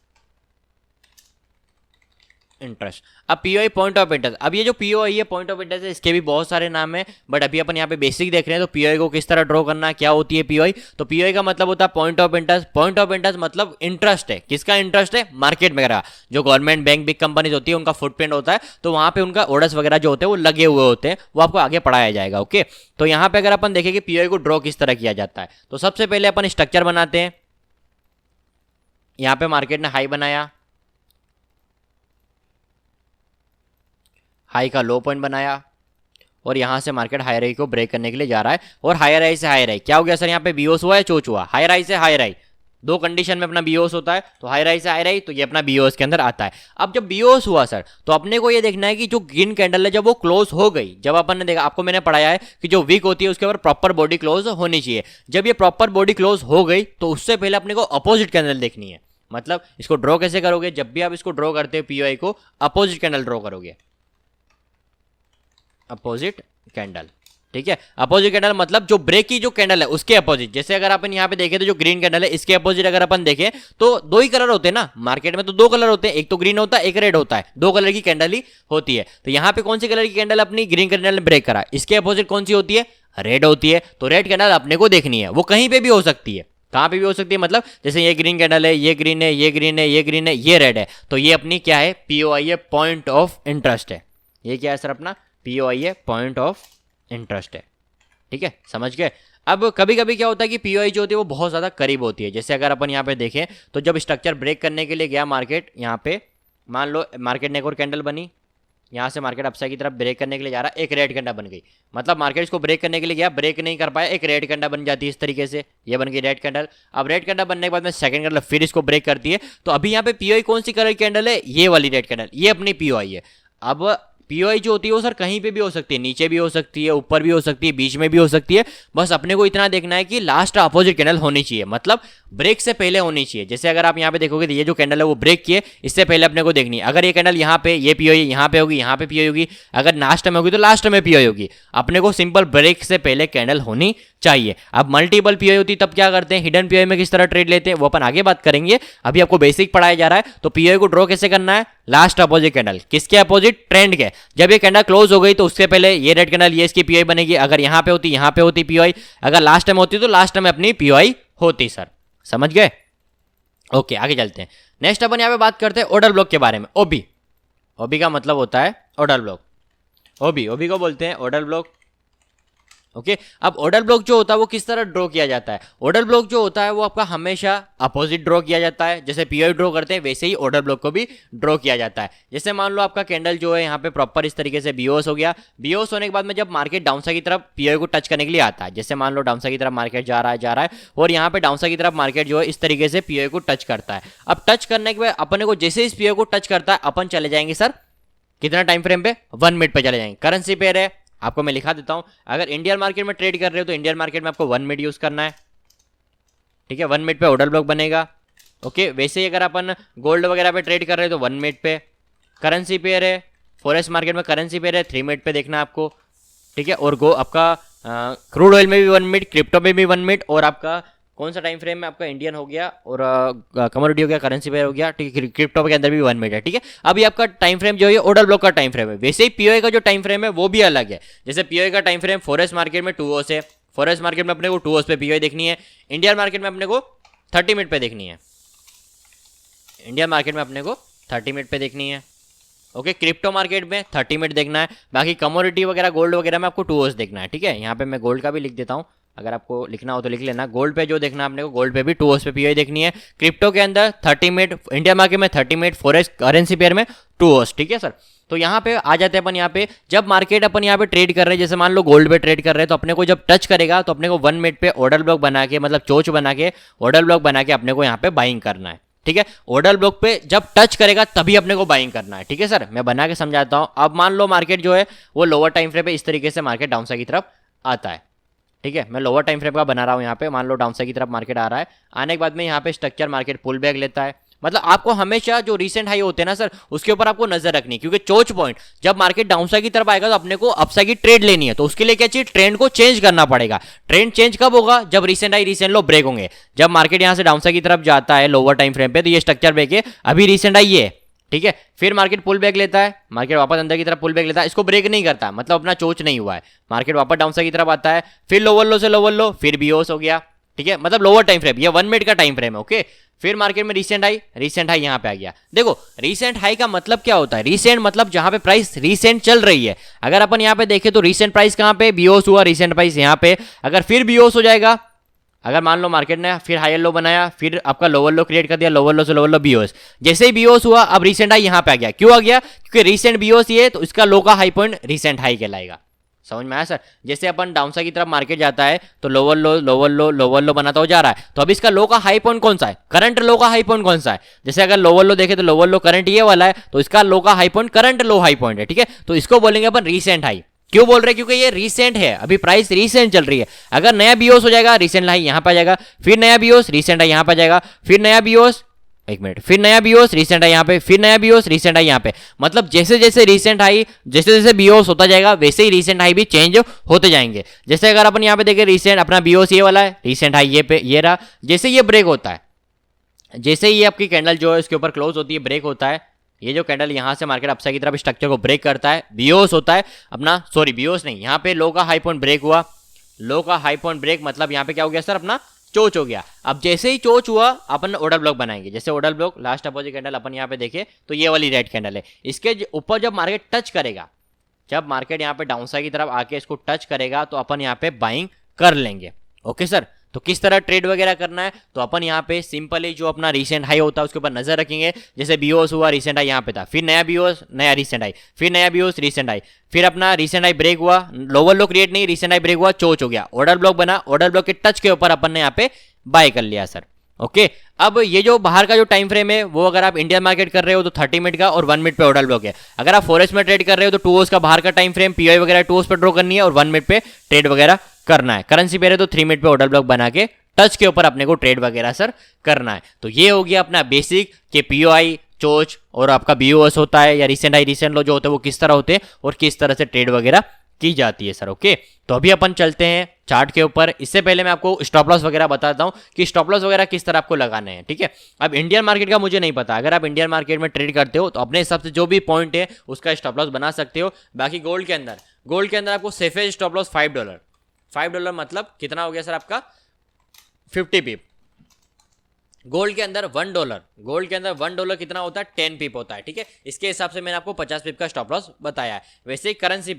इंटरेस्ट। अब पीओआई पॉइंट ऑफ इंटरेस्ट, अब ये जो पीओआई है पॉइंट ऑफ इंटरेस्ट है, इसके भी बहुत सारे नाम है, बट अभी अपन यहाँ पे बेसिक देख रहे हैं। तो पीओआई को किस तरह ड्रॉ करना है, क्या होती है पीओआई, तो पीओआई का मतलब होता है point of interest. Point of interest मतलब इंटरेस्ट है, किसका इंटरेस्ट है, मार्केट वगैरह जो गवर्नमेंट बैंक बिग कंपनीज होती है उनका फुटप्रिंट होता है, तो वहां पे उनका ऑर्डर्स वगैरह जो होते हैं वो लगे हुए होते हैं, वो आपको आगे पढ़ाया जाएगा। ओके, तो यहाँ पे अगर अपन देखें कि पीओआई को ड्रॉ किस तरह किया जाता है, तो सबसे पहले अपन स्ट्रक्चर बनाते हैं। यहाँ पे मार्केट ने हाई बनाया, हाई का लो पॉइंट बनाया और यहां से मार्केट हायर हाई को ब्रेक करने के लिए जा रहा है, और हायर हाई से हायर हाई क्या हो गया सर, यहाँ पे बीओएस हुआ है, चोच हुआ, हायर हाई से हायर हाई, दो कंडीशन में अपना बीओएस होता है, तो हायर हाई से हायर हाई, तो ये अपना बीओएस के अंदर आता है। अब जब बीओएस हुआ सर, तो अपने को ये देखना है कि जो ग्रीन कैंडल है जब वो क्लोज हो गई, जब अपन ने देखा, आपको मैंने पढ़ाया है कि जो वीक होती है उसके ऊपर प्रॉपर बॉडी क्लोज होनी चाहिए, जब ये प्रॉपर बॉडी क्लोज हो गई तो उससे पहले अपने को अपोजिट कैंडल देखनी है। मतलब इसको ड्रॉ कैसे करोगे, जब भी आप इसको ड्रॉ करते हो पीओआई को, अपोजिट कैंडल ड्रॉ करोगे, अपोजिट कैंडल, ठीक है। अपोजिट कैंडल मतलब जो ब्रेक की जो कैंडल है उसके अपोजिट, जैसे अगर अपन यहाँ पे देखें तो जो ग्रीन कैंडल है इसके अपोजिट अगर अपन देखें तो दो ही कलर होते हैं ना, मार्केट में तो दो कलर होते हैं, एक तो ग्रीन होता है एक रेड होता है, दो कलर की कैंडल ही होती है। तो यहाँ पे कौन सी कलर की कैंडल अपनी ग्रीन कैंडल ने ब्रेक करा, इसके अपोजिट कौन सी होती है, रेड होती है। तो रेड कैंडल अपने को देखनी है, वो कहीं पे भी हो सकती है, कहां पे भी हो सकती है, मतलब जैसे ये ग्रीन कैंडल है, ये ग्रीन है, ये ग्रीन है, ये ग्रीन है, ये रेड है, तो ये अपनी क्या है, पीओआई है, पॉइंट ऑफ इंटरेस्ट है। ये क्या है सर, अपना पीओआई है, पॉइंट ऑफ इंटरेस्ट है, ठीक है, समझ गए। अब कभी कभी क्या होता है कि पीओआई जो होती है वो बहुत ज़्यादा करीब होती है, जैसे अगर अपन यहाँ पे देखें तो जब स्ट्रक्चर ब्रेक करने के लिए गया मार्केट, यहाँ पे मान लो मार्केट ने एक और कैंडल बनी, यहाँ से मार्केट अपसाइड की तरफ ब्रेक करने के लिए जा रहा है, एक रेड कैंडल बन गई, मतलब मार्केट इसको ब्रेक करने के लिए गया, ब्रेक नहीं कर पाया, एक रेड कैंडल बन जाती है इस तरीके से, ये बन गई रेड कैंडल। अब रेड कैंडल बनने के बाद में सेकंड कैंडल फिर इसको ब्रेक करती है, तो अभी यहाँ पे पीओआई कौन सी कलर कैंडल है, ये वाली रेड कैंडल, ये अपनी पीओआई है। अब पीओआई जो होती है वो सर कहीं पे भी हो सकती है, नीचे भी हो सकती है, ऊपर भी हो सकती है, बीच में भी हो सकती है, बस अपने को इतना देखना है कि लास्ट अपोजिट कैंडल होनी चाहिए, मतलब ब्रेक से पहले होनी चाहिए। जैसे अगर आप यहाँ पे देखोगे तो ये जो कैंडल है वो ब्रेक किए, इससे पहले अपने को देखनी है, अगर ये कैंडल यहाँ पे, ये पीओआई यहाँ पे होगी, यहाँ पे पीओआई होगी, अगर लास्ट में होगी तो लास्ट में पीओआई होगी, अपने को सिंपल ब्रेक से पहले कैंडल होनी चाहिए। अब मल्टीपल पीओआई होती तब क्या करते हैं, हिडन पीओआई में किस तरह ट्रेड लेते हैं वो अपन आगे बात करेंगे, अभी आपको बेसिक पढ़ाया जा रहा है। तो पीओआई को ड्रॉ कैसे करना है, लास्ट अपोजिट कैंडल, किसके अपोजिट, ट्रेंड के। जब ये कैंडल क्लोज हो गई तो उससे पहले ये रेड कैंडल, ये इसकी पीओआई बनेगी, अगर यहाँ पे होती यहाँ पे होती पीओआई, अगर लास्ट में होती तो लास्ट में अपनी पीओआई होती। सर समझ गए, ओके आगे चलते हैं। नेक्स्ट अपन यहाँ पे बात करते हैं ऑर्डर ब्लॉक के बारे में। ओबी, ओबी का मतलब होता है ऑर्डर ब्लॉक, ओबी को बोलते हैं ऑर्डर ब्लॉक, ओके अब ऑर्डर ब्लॉक जो होता है वो किस तरह ड्रॉ किया जाता है? ऑर्डर ब्लॉक जो होता है वो आपका हमेशा अपोजिट ड्रॉ किया जाता है। जैसे पीओई ड्रॉ करते हैं वैसे ही ऑर्डर ब्लॉक को भी ड्रॉ किया जाता है। जैसे मान लो आपका कैंडल जो है यहाँ पे प्रॉपर इस तरीके से बीओएस हो गया। बीओएस होने के बाद में जब मार्केट डाउन साइड की तरफ पीओई को टच करने के लिए आता है, जैसे मान लो डाउन साइड की तरफ मार्केट जा रहा है और यहाँ पे डाउन साइड की तरफ मार्केट जो है इस तरीके से पीओई को टच करता है। अब टच करने के बाद अपने को जैसे इस पीओई को टच करता है अपन चले जाएंगे सर कितना टाइम फ्रेम पे? 1 मिनट पे चले जाएंगे। करेंसी पेयर है, आपको मैं लिखा देता हूं। अगर इंडियन मार्केट में ट्रेड कर रहे हो तो इंडियन मार्केट में आपको 1 मिनट यूज करना है, ठीक है। 1 मिनट पे ऑर्डर ब्लॉक बनेगा। ओके वैसे ही अगर अपन गोल्ड वगैरह पे ट्रेड कर रहे हो तो 1 मिनट पे। करेंसी पेयर है, फॉरेक्स मार्केट में करेंसी पेयर है 3 मिनट पे देखना आपको, ठीक है। और आपका क्रूड ऑयल में भी 1 मिनट, क्रिप्टो में भी 1 मिनट, और आपका कौन सा टाइम फ्रेम में आपका इंडियन हो गया और कमोडिटी हो गया, करेंसी पेयर हो गया, ठीक है। क्रिप्टो के अंदर भी 1 मिनट है, ठीक है। अभी आपका टाइम फ्रेम जो है ऑर्डर ब्लॉक का टाइम फ्रेम है। वैसे ही पीओए का जो टाइम फ्रेम है वो भी अलग है। जैसे पीओए का टाइम फ्रेम फॉरेक्स मार्केट में 2 आवर्स है, फॉरेक्स मार्केट में अपने को 2 आवर्स पे पीओए देखनी है। इंडियन मार्केट में अपने को 30 मिनट पे देखनी है, इंडियन मार्केट में अपने को 30 मिनट पे देखनी है। ओके क्रिप्टो मार्केट में 30 मिनट देखना है। बाकी कमोडिटी वगैरह गोल्ड वगैरह में आपको 2 आवर्स देखना है, ठीक है। यहाँ पे मैं गोल्ड का भी लिख देता हूँ, अगर आपको लिखना हो तो लिख लेना। गोल्ड पे जो देखना है आपने को, गोल्ड पे भी 2 आवर्स पे पीओई देखनी है। क्रिप्टो के अंदर 30 मिनट, इंडियन मार्केट में 30 मिनट, फॉरेक्स करेंसी पेयर में 2 आवर्स, ठीक है सर। तो यहाँ पे आ जाते हैं अपन। यहाँ पे जब मार्केट अपन यहाँ पे ट्रेड कर रहे हैं, जैसे मान लो गोल्ड पे ट्रेड कर रहे हैं, तो अपने को जब टच करेगा तो अपने को 1 मिनट पे ऑर्डर ब्लॉक बना के, मतलब चोच बना के ऑर्डर ब्लॉक बना के अपने को यहाँ पे बाइंग करना है, ठीक है। ऑर्डर ब्लॉक पे जब टच करेगा तभी अपने को बाइंग करना है, ठीक है सर। मैं बना के समझाता हूँ। अब मान लो मार्केट जो है वो लोअर टाइम फ्रेम पे इस तरीके से मार्केट डाउन साइड की तरफ आता है, ठीक है। मैं लोअर टाइम फ्रेम का बना रहा हूँ यहाँ पे। मान लो डाउन साइड की तरफ मार्केट आ रहा है, आने के बाद में यहाँ पे स्ट्रक्चर मार्केट पुल बैक लेता है। मतलब आपको हमेशा जो रीसेंट हाई होते हैं ना सर उसके ऊपर आपको नजर रखनी, क्योंकि चोच पॉइंट जब मार्केट डाउन साइड की तरफ आएगा तो अपने को अपसाइड की ट्रेड लेनी है। तो उसके लिए क्या चाहिए? ट्रेंड को चेंज करना पड़ेगा। ट्रेंड चेंज कब होगा? जब रीसेंट हाई रीसेंट लो ब्रेक होंगे। जब मार्केट यहाँ से डाउन साइड की तरफ जाता है लोअर टाइम फ्रेम पे, तो ये स्ट्रक्चर ब्रेक है, अभी रीसेंट हाई ये, ठीक है। फिर मार्केट पुल बैक लेता है, मार्केट वापस अंदर की तरफ पुल बैक लेता है, इसको ब्रेक नहीं करता, मतलब अपना चोच नहीं हुआ है। मार्केट वापस डाउन साइड की तरफ आता है, फिर लोअर लो से लोअर लो, फिर बीओस हो गया, ठीक है। मतलब लोअर टाइम फ्रेम, ये 1 मिनट का टाइम फ्रेम है, ओके। फिर मार्केट में रीसेंट हाई यहाँ पे आ गया। देखो रीसेंट हाई का मतलब क्या होता है? रीसेंट मतलब जहां पे प्राइस रीसेंट चल रही है। अगर अपन यहाँ पे देखें तो रीसेंट प्राइस कहां पे? बीओस हुआ, रीसेंट प्राइस यहाँ पे। अगर फिर बीओस हो जाएगा, अगर मान लो मार्केट ने फिर हायर लो बनाया, फिर आपका लोअर लो क्रिएट कर दिया, लोअर लो से लोअर लो बीओस, जैसे ही बीओस हुआ अब रीसेंट हाई यहाँ पे आ गया। क्यों आ गया? क्योंकि रीसेंट बीओस ये, तो इसका लो का हाई पॉइंट रीसेंट हाई कहलाएगा। समझ में आया सर? जैसे अपन डाउन साइड की तरफ मार्केट जाता है तो लोअर लो लोअर लो लोअर लो बनाता हो जा रहा है, तो अभी इसका लो का हाई पॉइंट कौन सा है? करंट लो का हाई पॉइंट कौन सा है? जैसे अगर लोअर लो देखे तो लोअर लो करंट ये वाला है, तो इसका लो का हाई पॉइंट करंट लो हाई पॉइंट है, ठीक है। तो इसको बोलेंगे अपन रीसेंट हाई। क्यों बोल रहे हैं? क्योंकि ये रीसेंट है, अभी प्राइस रीसेंट चल रही है। अगर नया बीओस हो जाएगा रीसेंट हाई यहाँ पे आ जाएगा, फिर नया बीओस रीसेंट हाई यहाँ पे आ जाएगा, फिर नया बीओस, एक मिनट, फिर नया बीओस रीसेंट हाई यहाँ पे, फिर नया बीओस रीसेंट हाई यहाँ पे। मतलब जैसे जैसे रीसेंट हाई, जैसे जैसे बीओस होता जाएगा वैसे ही रीसेंट हाई भी चेंज होते जाएंगे। जैसे अगर अपन यहाँ पे देखें रीसेंट अपना बीओस ये वाला है, रीसेंट हाई ये पे ये रहा। जैसे ये ब्रेक होता है, जैसे ही आपकी कैंडल जो है इसके ऊपर क्लोज होती है, ब्रेक होता है, ये जो कैंडल यहाँ से मार्केट अपसाइड की तरफ स्ट्रक्चर को ब्रेक करता है, बीओस होता है अपना, सॉरी बीओस नहीं, यहाँ पे लो का हाई पॉइंट ब्रेक हुआ। लो का हाई पॉइंट ब्रेक मतलब यहाँ पे क्या हो गया सर? अपना चोच हो गया। अब जैसे ही चोच हुआ अपन ऑर्डर ब्लॉक बनाएंगे। जैसे order block last opposite candle अपन यहाँ पे देखे तो ये वाली रेड कैंडल है, इसके ऊपर जब मार्केट टच करेगा, जब मार्केट यहाँ पे डाउन साइड की तरफ आके इसको टच करेगा तो अपन यहाँ पे बाइंग कर लेंगे। ओके सर, तो किस तरह ट्रेड वगैरह करना है? तो अपन यहाँ पे सिंपली जो अपना रीसेंट हाई होता है उसके ऊपर नजर रखेंगे। जैसे बीओस हुआ, रीसेंट हाई यहाँ पे था, फिर नया बीओस, नया रीसेंट हाई, फिर नया बीओस, रीसेंट हाई, फिर अपना रीसेंट हाई ब्रेक हुआ, लोअर लो क्रिएट नहीं, रीसेंट हाई ब्रेक हुआ, चोच हो गया, ऑर्डर ब्लॉक बना, ऑर्डर ब्लॉक के टच के ऊपर अपन ने यहाँ पे बाय कर लिया सर। ओके अब ये जो बाहर का जो टाइम फ्रेम है वो अगर आप इंडियन मार्केट कर रहे हो तो 30 मिनट का और 1 मिनट पे ऑर्डर ब्लॉक है। अगर आप फॉरेक्स में ट्रेड कर रहे हो तो 2 आवर्स का बाहर का टाइम फ्रेम, पीओआई वगैरह 2 आवर्स पे ड्रॉ करनी है और 1 मिनट पे ट्रेड वगैरह करना है। करेंसी पे रहे तो 3 मिनट पे ऑर्डर ब्लॉक बना के टच के ऊपर अपने को ट्रेड वगैरह सर करना है। तो ये हो गया अपना बेसिक के पीओआई, चोच और आपका बीओएस होता है या रीसेंट हाई रीसेंट लो जो होते हैं वो किस तरह होते हैं और किस तरह से ट्रेड वगैरह की जाती है सर। ओके तो अभी अपन चलते हैं चार्ट के ऊपर। इससे पहले मैं आपको स्टॉप लॉस वगैरह बताता हूं कि स्टॉप लॉस वगैरह किस तरह आपको लगाने हैं, ठीक है। अब इंडियन मार्केट का मुझे नहीं पता, अगर आप इंडियन मार्केट में ट्रेड करते हो तो अपने हिसाब से जो भी पॉइंट है उसका स्टॉप लॉस बना सकते हो। बाकी गोल्ड के अंदर आपको सेफेस्ट स्टॉप लॉस $5 मतलब कितना हो गया सर आपका 50 पिप। गोल्ड के अंदर $1 कितना होता है 10 पिप होता है, ठीक है। इसके हिसाब से मैंने आपको 50 पिप का स्टॉप लॉस बताया है। वैसे ही करेंसी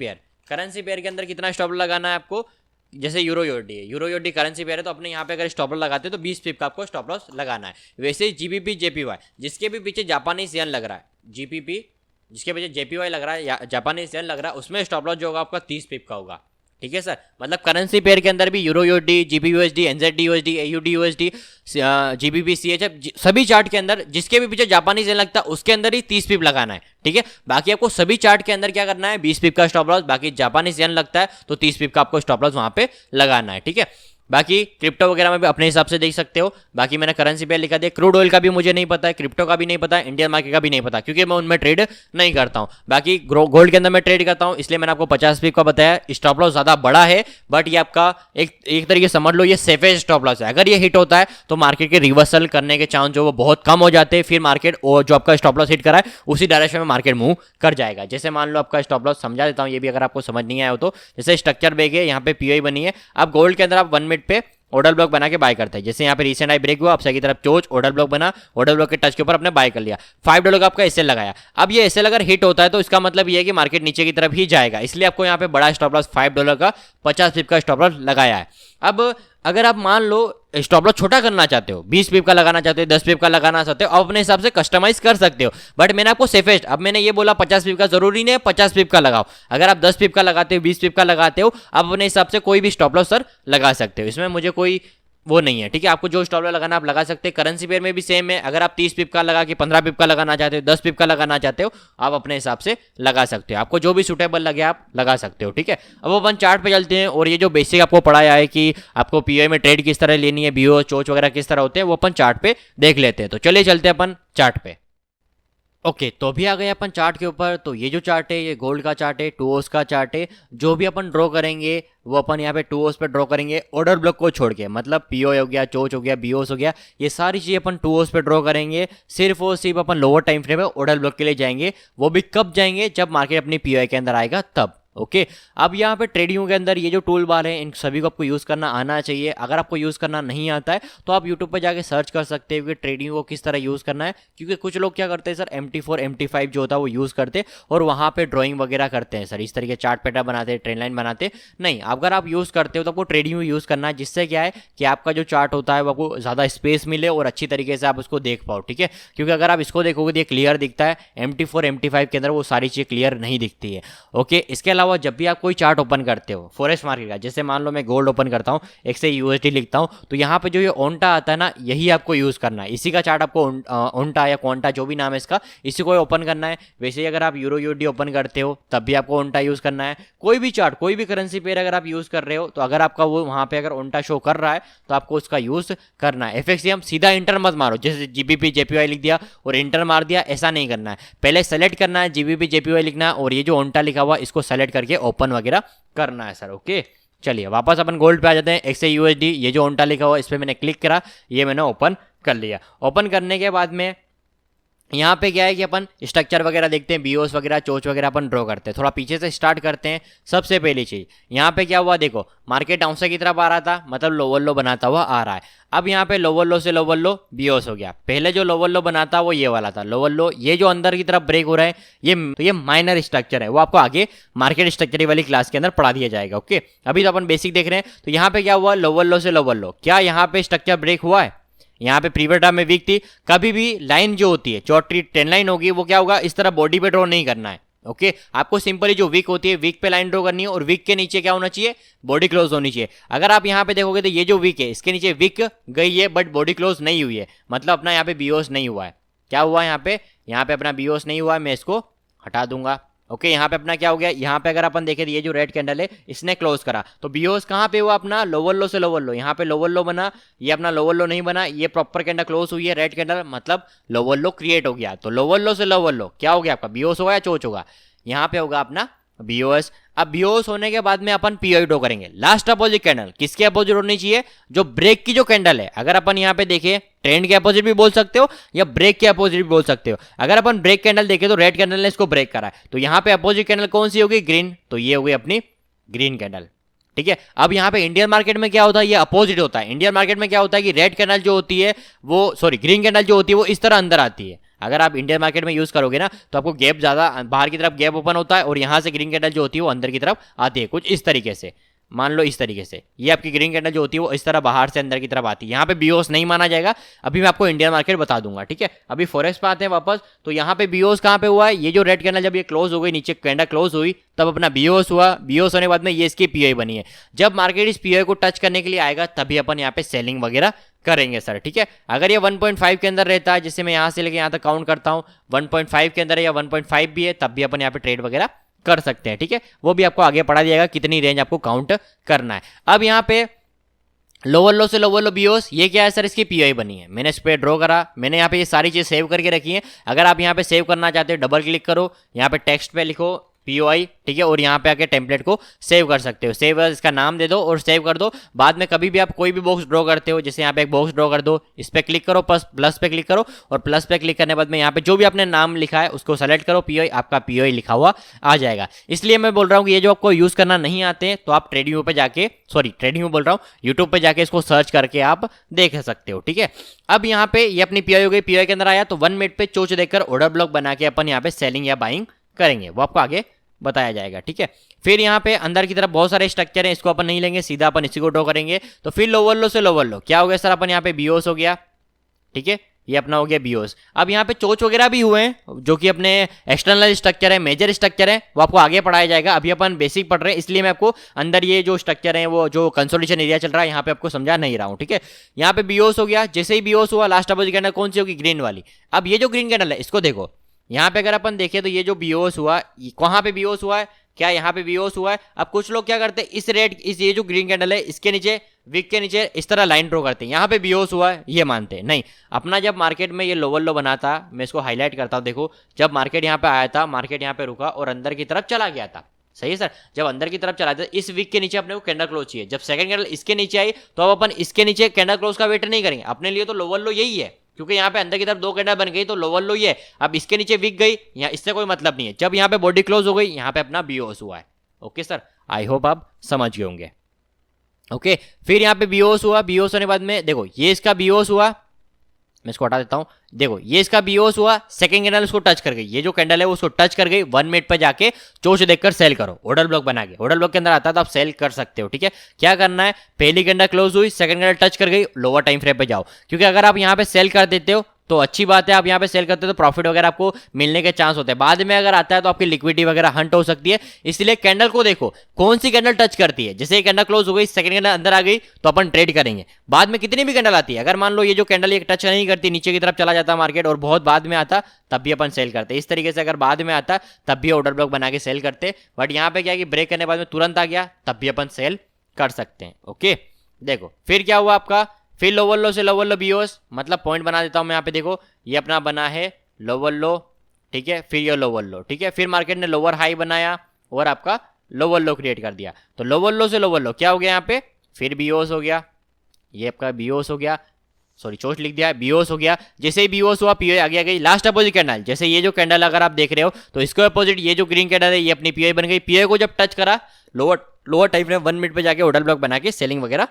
पेयर के अंदर कितना स्टॉप लगाना है आपको जैसे यूरो यूएसडी है, यूरो यूएसडी करेंसी पेयर है, तो अपने यहाँ पे अगर स्टॉप लॉस लगाते हैं तो 20 पिप का आपको स्टॉप लॉस लगाना है। वैसे ही जीबीपी जेपीवाई, जिसके भी पीछे जापानीज येन लग रहा है, जीपीपी जिसके पीछे जेपीवाई लग रहा है, जापानीज येन लग रहा है, उसमें स्टॉप लॉस जो होगा आपका 30 पिप का होगा। ठीक है सर, मतलब करेंसी पेयर के अंदर भी euro USD, GB USD, NZD USD, AUD USD, GBP CHF, सभी चार्ट के अंदर जिसके भी पीछे जापानीज येन लगता है उसके अंदर ही 30 पिप लगाना है। ठीक है, बाकी आपको सभी चार्ट के अंदर क्या करना है, 20 पिप का स्टॉप लॉस, बाकी जापानीज येन लगता है तो 30 पिप का आपको स्टॉप लॉस वहां पे लगाना है। ठीक है, बाकी क्रिप्टो वगैरह में भी अपने हिसाब से देख सकते हो। बाकी मैंने करेंसी पेयर लिखा दिया, क्रूड ऑयल का भी मुझे नहीं पता है, क्रिप्टो का भी नहीं पता है, इंडियन मार्केट का भी नहीं पता, क्योंकि मैं उनमें ट्रेड नहीं करता हूं। बाकी गोल्ड के अंदर मैं ट्रेड करता हूं, इसलिए मैंने आपको 50 पिप का बताया। स्टॉप लॉस ज्यादा बड़ा है, बट ये आपका एक तरीके समझ लो ये सेफेस्ट स्टॉप लॉस है। अगर ये हिट होता है तो मार्केट के रिवर्सल करने के चांस जो वो बहुत कम हो जाते हैं, फिर मार्केट जो आपका स्टॉप लॉस हिट करा है उसी डायरेक्शन में मार्केट मूव कर जाएगा। जैसे मान लो आपका स्टॉप लॉस समझा देता हूं, ये भी अगर आपको समझ नहीं आया हो तो, जैसे स्ट्रक्चर बेग है, यहाँ पे पीओई बनी है, आप गोल्ड के अंदर आप 1 मिनट पे ऑर्डर ब्लॉक बना के बाय करते हैं। जैसे यहाँ पे रिसेंट आई ब्रेक हुआ, आप सही तरफ चोच ऑर्डर ब्लॉक बना, ऑर्डर ब्लॉक के टच के ऊपर अपने बाय कर लिया, $5 का आपका एसएल लगाया। अब ये एसएल अगर हिट होता है तो इसका मतलब ये है कि मार्केट नीचे की तरफ ही जाएगा, इसलिए आपको यहाँ पे बड़ा स्टॉप लॉस $5 का 50 पिप का स्टॉप लॉस लगाया है। अब अगर आप मान लो स्टॉप लॉस छोटा करना चाहते हो, 20 पिप का लगाना चाहते हो, 10 पिप का लगाना चाहते हो, आप अपने हिसाब से कस्टमाइज कर सकते हो। बट मैंने आपको सेफेस्ट, अब मैंने ये बोला 50 पिप का, जरूरी नहीं है 50 पिप का लगाओ। अगर आप 10 पिप का लगाते हो, 20 पिप का लगाते हो, आप अपने हिसाब से कोई भी स्टॉप लॉस सर लगा सकते हो, इसमें मुझे कोई वो नहीं है। ठीक है, आपको जो स्टॉप लॉस लगाना आप लगा सकते हैं। करेंसी पेयर में भी सेम है, अगर आप 30 पिप का लगा के 15 पिप का लगाना चाहते हो, 10 पिप का लगाना चाहते हो, आप अपने हिसाब से लगा सकते हो। आपको जो भी सुटेबल लगे आप लगा सकते हो। ठीक है, अब अपन चार्ट पे चलते हैं, और ये जो बेसिक आपको पढ़ाया है कि आपको पीओआई में ट्रेड किस तरह लेनी है, बीओ चोच वगैरह किस तरह होते हैं, वो अपन चार्ट पे देख लेते हैं। तो चलिए चलते हैं अपन चार्ट पे। ओके, तो अभी आ गए अपन चार्ट के ऊपर। तो ये जो चार्ट है ये गोल्ड का चार्ट है, 2 ओस का चार्ट है। जो भी अपन ड्रॉ करेंगे वो अपन यहाँ पे 2 ओस पे ड्रॉ करेंगे, ऑर्डर ब्लॉक को छोड़ के, मतलब पीओ हो गया, चोच हो गया, बीओस हो गया, ये सारी चीज़ें अपन 2 ओस पे ड्रॉ करेंगे। सिर्फ और सिर्फ अपन लोअर टाइम फ्रेम में ऑर्डर ब्लॉक के लिए जाएंगे, वो भी कब जाएंगे, जब मार्केट अपनी पीओआई के अंदर आएगा तब। ओके, अब यहाँ पे ट्रेडिंग के अंदर ये जो टूल बार है इन सभी को आपको यूज़ करना आना चाहिए। अगर आपको यूज़ करना नहीं आता है तो आप यूट्यूब पर जाके सर्च कर सकते हो कि ट्रेडिंग को किस तरह यूज़ करना है, क्योंकि कुछ लोग क्या करते हैं सर, MT4 MT5 जो होता है वो यूज़ करते हैं और वहाँ पे ड्राइंग वगैरह करते हैं सर, इस तरीके चार्ट पैटर्न बनाते हैं, ट्रेंड लाइन बनाते नहीं। अगर आप यूज़ करते हो तो आपको ट्रेडिंग यूज़ करना है, जिससे क्या है कि आपका जो चार्ट होता है वो आपको ज़्यादा स्पेस मिले और अच्छी तरीके से आप उसको देख पाओ। ठीक है, क्योंकि अगर आप इसको देखोगे तो ये क्लियर दिखता है, MT4 MT5 के अंदर वो सारी चीज़ें क्लियर नहीं दिखती है। ओके, इसके अलावा जब भी आप कोई चार्ट ओपन करते हो फॉरेस्ट मार्केट का, जैसे मान लो मैं गोल्ड ओपन करता हूं, एक से यूएसडी लिखता हूं, तो यहां पे जो ये ओंटा आता है ना, यही आपको यूज करना है। इसी का चार्ट आपको ओंटा या क्वांटा जो भी नाम है इसका, इसी को ओपन करना है। वैसे ही अगर आप यूरो यूएसडी ओपन करते हो तब भी आपको ओंटा यूज करना है। कोई भी चार्ट, कोई भी करेंसी पेयर अगर आप यूज कर रहे हो तो अगर आपका वो वहां पे अगर ओंटा शो कर रहा है तो आपको उसका यूज करना है। एफएक्सएम सीधा इंटर मत मारो, जैसे जीबीपी जेपीवाई लिख दिया और इंटर मार दिया, ऐसा नहीं करना है। पहले सेलेक्ट करना है, जीबीपी जेपीवाई लिखना है और ये जो ओंटा लिखा हुआ इसको सेलेक्ट करके ओपन वगैरह करना है सर। ओके, चलिए वापस अपन गोल्ड पे आ जाते हैं। XAUSD, ये जो ओंटा लिखा हुआ इस पर मैंने क्लिक करा, ये मैंने ओपन कर लिया। ओपन करने के बाद में यहाँ पे क्या है कि अपन स्ट्रक्चर वगैरह देखते हैं, बीओस वगैरह चोच वगैरह अपन ड्रॉ करते हैं। थोड़ा पीछे से स्टार्ट करते हैं। सबसे पहली चीज यहाँ पे क्या हुआ, देखो मार्केट डाउन साइड की तरफ आ रहा था, मतलब लोअर लो बनाता हुआ आ रहा है। अब यहाँ पे लोअर लो से लोअर लो बीओस हो गया। पहले जो लोअर लो बनाता वो ये वाला था लोअर लो, ये जो अंदर की तरफ ब्रेक हो रहा है ये माइनर स्ट्रक्चर है, वो आपको आगे मार्केट स्ट्रक्चर वाली क्लास के अंदर पढ़ा दिया जाएगा। ओके, अभी तो अपन बेसिक देख रहे हैं। तो यहाँ पे क्या हुआ, लोअर लो से लोअर लो, क्या यहाँ पे स्ट्रक्चर ब्रेक हुआ है? यहाँ पे प्रीवियस टाइम में वीक थी। कभी भी लाइन जो होती है चौटी ट्रेंड लाइन होगी, वो क्या होगा, इस तरह बॉडी पे ड्रॉ नहीं करना है। ओके, आपको सिंपली जो वीक होती है वीक पे लाइन ड्रॉ करनी है और वीक के नीचे क्या होना चाहिए, बॉडी क्लोज होनी चाहिए। अगर आप यहाँ पे देखोगे तो ये जो वीक है इसके नीचे वीक गई है बट बॉडी क्लोज नहीं हुई है, मतलब अपना यहाँ पे बीओस नहीं हुआ है। क्या हुआ यहाँ पे अपना बीओस नहीं हुआ है, मैं इसको हटा दूंगा। ओके, यहाँ पे अपना क्या हो गया, यहाँ पे अगर अपन देखें तो ये जो रेड कैंडल है इसने क्लोज करा, तो बीओस कहाँ पे हुआ अपना, लोअर लो से लोअर लो। यहाँ पे लोअर लो बना, ये अपना लोअर लो नहीं बना, ये प्रॉपर कैंडल क्लोज हुई है रेड कैंडल, मतलब लोअर लो क्रिएट हो गया। तो लोअर लो से लोअर लो क्या हो गया आपका, बीओस होगा या चोच होगा, यहाँ पे होगा अपना बीओएस। अब बीओएस होने के बाद में अपन पीओई ड्रॉ करेंगे। लास्ट अपोजिट कैंडल किसके अपोजिट होनी चाहिए, जो ब्रेक की जो कैंडल है। अगर अपन यहाँ पे देखें, ट्रेंड के अपोजिट भी बोल सकते हो या ब्रेक के अपोजिट भी बोल सकते हो। अगर अपन ब्रेक कैंडल देखें तो रेड कैंडल ने इसको ब्रेक करा है, तो यहाँ पे अपोजिट कैंडल कौन सी होगी, ग्रीन, तो ये होगी अपनी ग्रीन कैंडल। ठीक है, अब यहाँ पे इंडियन मार्केट में क्या होता है, ये अपोजिट होता है। इंडियन मार्केट में क्या होता है कि रेड कैंडल जो होती है वो, सॉरी ग्रीन कैंडल जो होती है वो इस तरह अंदर आती है। अगर आप इंडियन मार्केट में यूज करोगे ना तो आपको गैप ज्यादा बाहर की तरफ गैप ओपन होता है और यहां से ग्रीन कैंडल जो होती है वो अंदर की तरफ आती है, कुछ इस तरीके से। मान लो इस तरीके से, ये आपकी ग्रीन कैंडल जो होती है वो इस तरह बाहर से अंदर की तरफ आती है, यहाँ पे बीओस नहीं माना जाएगा। अभी मैं आपको इंडियन मार्केट बता दूंगा, ठीक है। अभी फॉरेक्स पे आते हैं वापस, तो यहाँ पे बीओस कहाँ पे हुआ है, ये जो रेड कैंडल जब ये क्लोज हो गई, नीचे कैंडल क्लोज हुई, तब अपना बीओस हुआ, बीओस होने के बाद में ये इसकी पीओई बनी है। जब मार्केट इस पीओई को टच करने के लिए आएगा तभी अपन यहाँ पे सेलिंग वगैरह करेंगे सर, ठीक है। अगर ये 1.5 के अंदर रहता है, जिससे मैं यहाँ से लेके यहाँ तक काउंट करता हूँ 1.5 के अंदर है या 1.5 भी है, तब भी अपन यहाँ पे ट्रेड वगैरह कर सकते हैं, ठीक है। वो भी आपको आगे पढ़ा दिया जाएगा कितनी रेंज आपको काउंट करना है। अब यहाँ पे लोअर लो से लोअर लो बीओस, ये क्या है सर, इसकी पीओई बनी है। मैंने इस पर ड्रॉ करा, मैंने यहाँ पे ये सारी चीज़ सेव करके रखी है। अगर आप यहाँ पे सेव करना चाहते हो डबल क्लिक करो, यहाँ पे टेक्स्ट पे लिखो पीओआई, ठीक है, और यहाँ पे आके टेम्पलेट को सेव कर सकते हो। सेव इसका नाम दे दो और सेव कर दो। बाद में कभी भी आप कोई भी बॉक्स ड्रॉ करते हो, जैसे यहाँ पे एक बॉक्स ड्रॉ कर दो, इस पर क्लिक करो, प्लस पे क्लिक करो, और प्लस पे क्लिक करने के बाद में यहाँ पे जो भी आपने नाम लिखा है उसको सेलेक्ट करो, पीओआई, आपका पीओआई लिखा हुआ आ जाएगा। इसलिए मैं बोल रहा हूँ कि ये जो आपको यूज़ करना नहीं आते हैं तो आप ट्रेडिंग पे जाके, सॉरी ट्रेडिंग बोल रहा हूँ, यूट्यूब पे जाके इसको सर्च करके आप देख सकते हो, ठीक है। अब यहाँ पे ये अपनी पीओआई हो गई, पीओआई के अंदर आया तो 1 मिनट पे चोच देखकर ऑर्डर ब्लॉक बना के अपन यहाँ पे सेलिंग या बाइंग करेंगे, वो आपको आगे बताया जाएगा, ठीक है। फिर यहाँ पे अंदर की तरफ बहुत सारे स्ट्रक्चर हैं, इसको अपन नहीं लेंगे, सीधा अपन इसी को ड्रॉ करेंगे। तो फिर लोअर लो से लोअर लो क्या हो गया सर, अपन यहाँ पे बीओस हो गया, ठीक है, ये अपना हो गया बीओस। अब यहाँ पे चोच वगैरह भी हुए हैं जो कि अपने एक्सटर्नल स्ट्रक्चर है, मेजर स्ट्रक्चर है, वो आपको आगे पढ़ाया जाएगा। अभी अपन बेसिक पढ़ रहे हैं, इसलिए मैं आपको अंदर ये जो स्ट्रक्चर है, वो जो कंसोलिडेशन एरिया चल रहा है यहाँ पे आपको समझा नहीं रहा हूँ, ठीक है। यहाँ पे बीओस हो गया, जैसे ही बीओस हुआ लास्ट अपोजिट कैंडल कौन सी होगी, ग्रीन वाली। अब ये जो ग्रीन कैंडल है इसको देखो, यहाँ पे अगर अपन देखें तो ये जो बीओस हुआ, कहाँ पे बीओस हुआ है, क्या यहाँ पे बीओस हुआ है। अब कुछ लोग क्या करते हैं, इस रेड, इस ये जो ग्रीन कैंडल है इसके नीचे, विक के नीचे इस तरह लाइन ड्रॉ करते हैं, यहाँ पे बीओस हुआ है ये मानते हैं। नहीं, अपना जब मार्केट में ये लोअर लो बना था, मैं इसको हाईलाइट करता हूँ, देखो जब मार्केट यहाँ पे आया था, मार्केट यहाँ पे रुका और अंदर की तरफ चला गया था, सही है सर। जब अंदर की तरफ चला था, इस वीक के नीचे अपने को कैंडल क्लोज चाहिए। जब सेकंड कैंडल इसके नीचे आई तो अब अपन इसके नीचे कैंडल क्लोज का वेट नहीं करेंगे, अपने लिए तो लोअर लो यही है, क्योंकि यहाँ पे अंदर की तरफ 2 कैंडल बन गई तो लोअर लो ये। अब इसके नीचे वीक गई, यहाँ इससे कोई मतलब नहीं है। जब यहाँ पे बॉडी क्लोज हो गई, यहाँ पे अपना बीओस हुआ है। ओके सर, आई होप आप समझ गए होंगे। ओके, फिर यहाँ पे बीओस हुआ, बीओस होने के बाद में देखो ये इसका बीओस हुआ, मैं इसको हटा देता हूं, देखो ये इसका बीओस हुआ, सेकंड कैंडल उसको टच कर गई, ये जो कैंडल है उसको टच कर गई, 1 मिनट पे जाके चोच देखकर सेल करो, ऑर्डर ब्लॉक बना के, ऑर्डर ब्लॉक के अंदर आता है तो आप सेल कर सकते हो, ठीक है। क्या करना है, पहली कैंडल क्लोज हुई, सेकंड कैंडल टच कर गई, लोअर टाइम फ्रेम पे जाओ, क्योंकि अगर आप यहाँ पे सेल कर देते हो तो अच्छी बात है, आप यहाँ पे सेल करते हो तो प्रॉफिट वगैरह आपको मिलने के चांस होते हैं। बाद में अगर आता है तो आपकी लिक्विडिटी वगैरह हंट हो सकती है, इसलिए कैंडल को देखो कौन सी कैंडल टच करती है। जैसे ये कैंडल क्लोज हो गई, सेकंड कैंडल अंदर आ गई तो अपन ट्रेड करेंगे। बाद में कितनी भी कैंडल आती है, अगर मान लो ये जो कैंडल ये टच नहीं करती, नीचे की तरफ चला जाता मार्केट और बहुत बाद में आता, तब भी अपन सेल करते। इस तरीके से अगर बाद में आता तब भी ऑर्डर ब्लॉक बना के सेल करते, बट यहाँ पे क्या है कि ब्रेक करने के बाद में तुरंत आ गया, तब भी अपन सेल कर सकते हैं। ओके, देखो फिर क्या हुआ आपका, फिर लोअर लो से लोअर लो बीओस, मतलब पॉइंट बना देता हूं मैं यहाँ पे, देखो ये अपना बना है लोअर लो, ठीक है, फिर ये लोअर लो, ठीक है, फिर मार्केट ने लोअर हाई बनाया और आपका लोअर लो क्रिएट कर दिया। तो लोअर लो से लोअर लो क्या हो गया यहाँ पे, फिर बीओस हो गया, ये आपका बीओस हो गया, सॉरी चोच लिख दिया, बीओस हो गया। जैसे ही बीओस हुआ, पीओ आगे आ गई, लास्ट अपोजिट कैंडल, जैसे ये जो कैंडल अगर आप देख रहे हो तो इसको अपोजिट ये जो ग्रीन कैंडल है ये अपनी पीओ बन गई। पीओ को जब टच करा, लोअर टाइम फ्रेम 1 मिनट पे जाके ऑर्डर ब्लॉक बना के सेलिंग वगैरह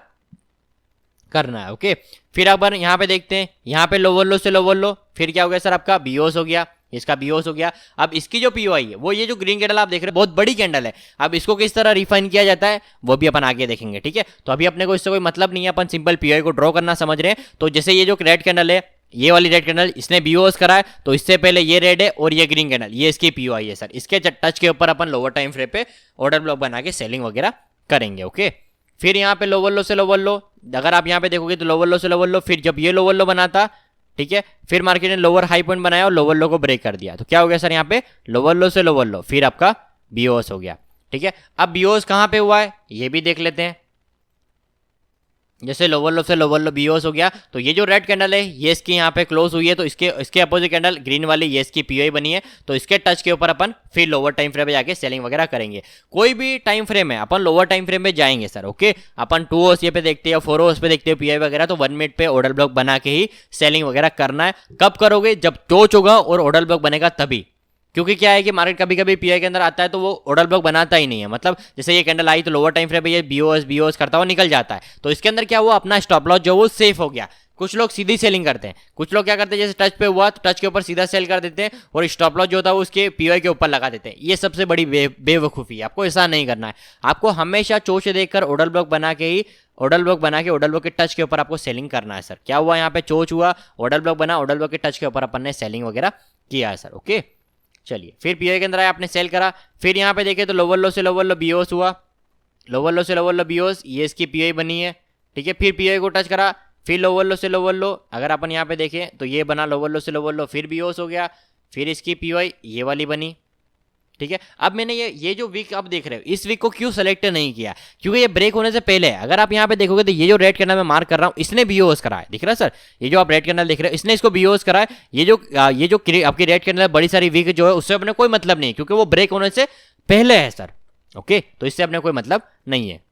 करना है। ओके, फिर अपन यहाँ पे देखते हैं, यहाँ पे लोअर लो से लोअर लो, फिर क्या हो गया सर, आपका बीओस हो गया, इसका बीओस हो गया। अब इसकी जो पीओआई है वो ये जो ग्रीन कैंडल आप देख रहे हैं बहुत बड़ी कैंडल है, अब इसको किस तरह रिफाइन किया जाता है वो भी अपन आगे देखेंगे, ठीक है। तो अभी अपने को इससे कोई मतलब नहीं है, अपन सिंपल पीओआई को ड्रॉ करना समझ रहे हैं। तो जैसे ये जो रेड कैंडल है, ये वाली रेड कैंडल इसने बीओस करा है, तो इससे पहले ये रेड है और ये ग्रीन कैंडल ये इसकी पीओआई है सर। इसके टच के ऊपर अपन लोअर टाइम फ्रेम पे ऑर्डर ब्लॉक बना के सेलिंग वगैरह करेंगे। ओके, फिर यहाँ पे लोअर लो से लोअर लो, अगर आप यहाँ पे देखोगे तो लोअर लो से लोअर लो, फिर जब ये लोअर लो बना था, ठीक है, फिर मार्केट ने लोअर हाई पॉइंट बनाया और लोअर लो को ब्रेक कर दिया, तो क्या हो गया सर, यहाँ पे लोअर लो से लोअर लो, फिर आपका बीओस हो गया, ठीक है। अब बीओस कहाँ पे हुआ है ये भी देख लेते हैं। जैसे लोअर लो से लोअर लो बीओस हो गया, तो ये जो रेड कैंडल है ये इसकी यहाँ पे क्लोज हुई है, तो इसके अपोजिट कैंडल ग्रीन वाली ये इसकी पीओआई बनी है, तो इसके टच के ऊपर अपन फिर लोअर टाइम फ्रेम पे जाके सेलिंग वगैरह करेंगे। कोई भी टाइम फ्रेम है अपन लोअर टाइम फ्रेम पे जाएंगे सर। ओके, अपन 2 आवर्स ये पे देखते हैं, 4 आवर्स पे देखते हो पीओआई वगैरह, तो 1 मिनट पे ऑर्डर ब्लॉक बना के ही सेलिंग वगैरह करना है। कब करोगे, जब टोच होगा और ऑर्डर ब्लॉक बनेगा तभी, क्योंकि क्या है कि मार्केट कभी कभी पीआई के अंदर आता है तो वो ऑर्डर ब्लॉक बनाता ही नहीं है। मतलब जैसे ये कैंडल आई तो लोअर टाइम फ्रेम पे ये बीओएस करता हुआ निकल जाता है, तो इसके अंदर क्या हुआ, अपना स्टॉप लॉस जो वो सेफ हो गया। कुछ लोग सीधी सेलिंग करते हैं, कुछ लोग क्या करते हैं जैसे टच पे हुआ तो टच के ऊपर सीधा सेल कर देते हैं और स्टॉप लॉस जो होता है वो उसके पीओआई के ऊपर लगा देते हैं। ये सबसे बड़ी बेवकूफ़ी है, आपको ऐसा नहीं करना है। आपको हमेशा चोच देखकर ऑर्डर ब्लॉक बना के ऑर्डर ब्लॉक के टच के ऊपर आपको सेलिंग करना है सर। क्या हुआ यहाँ पे, चोच हुआ, ऑर्डर ब्लॉक बना, ऑर्डर ब्लॉक के टच के ऊपर अपन ने सेलिंग वगैरह किया है सर। ओके चलिए, फिर पीओआई के अंदर आया, आपने सेल करा, फिर यहाँ पे देखे तो लोअर लो से लोअर लो बीओस हुआ, लोअर लो से लोअर लो बीओस, ये इसकी पीओआई बनी है, ठीक है। फिर पीओआई को टच करा, फिर लोअर लो से लोअर लो, अगर अपन यहाँ पे देखें तो ये बना लोअर लो से लोअर लो, फिर बीओस हो गया, फिर इसकी पीओआई ये वाली बनी, ठीक है। अब मैंने ये जो वीक आप देख रहे हो, इस वीक को क्यों सेलेक्ट नहीं किया, क्योंकि ये ब्रेक होने से पहले है। अगर आप यहाँ पे देखोगे तो ये जो रेड कैंडल मैं मार्क कर रहा हूँ, इसने बीओएस करा है, दिख रहा है सर, ये जो आप रेड कैंडल देख रहे हो इसने इसको बीओएस करा है। ये जो आपकी रेड कैंडल बड़ी सारी वीक जो है उससे अपने कोई मतलब नहीं है, क्योंकि वो ब्रेक होने से पहले है सर। ओके, तो इससे अपने कोई मतलब नहीं है।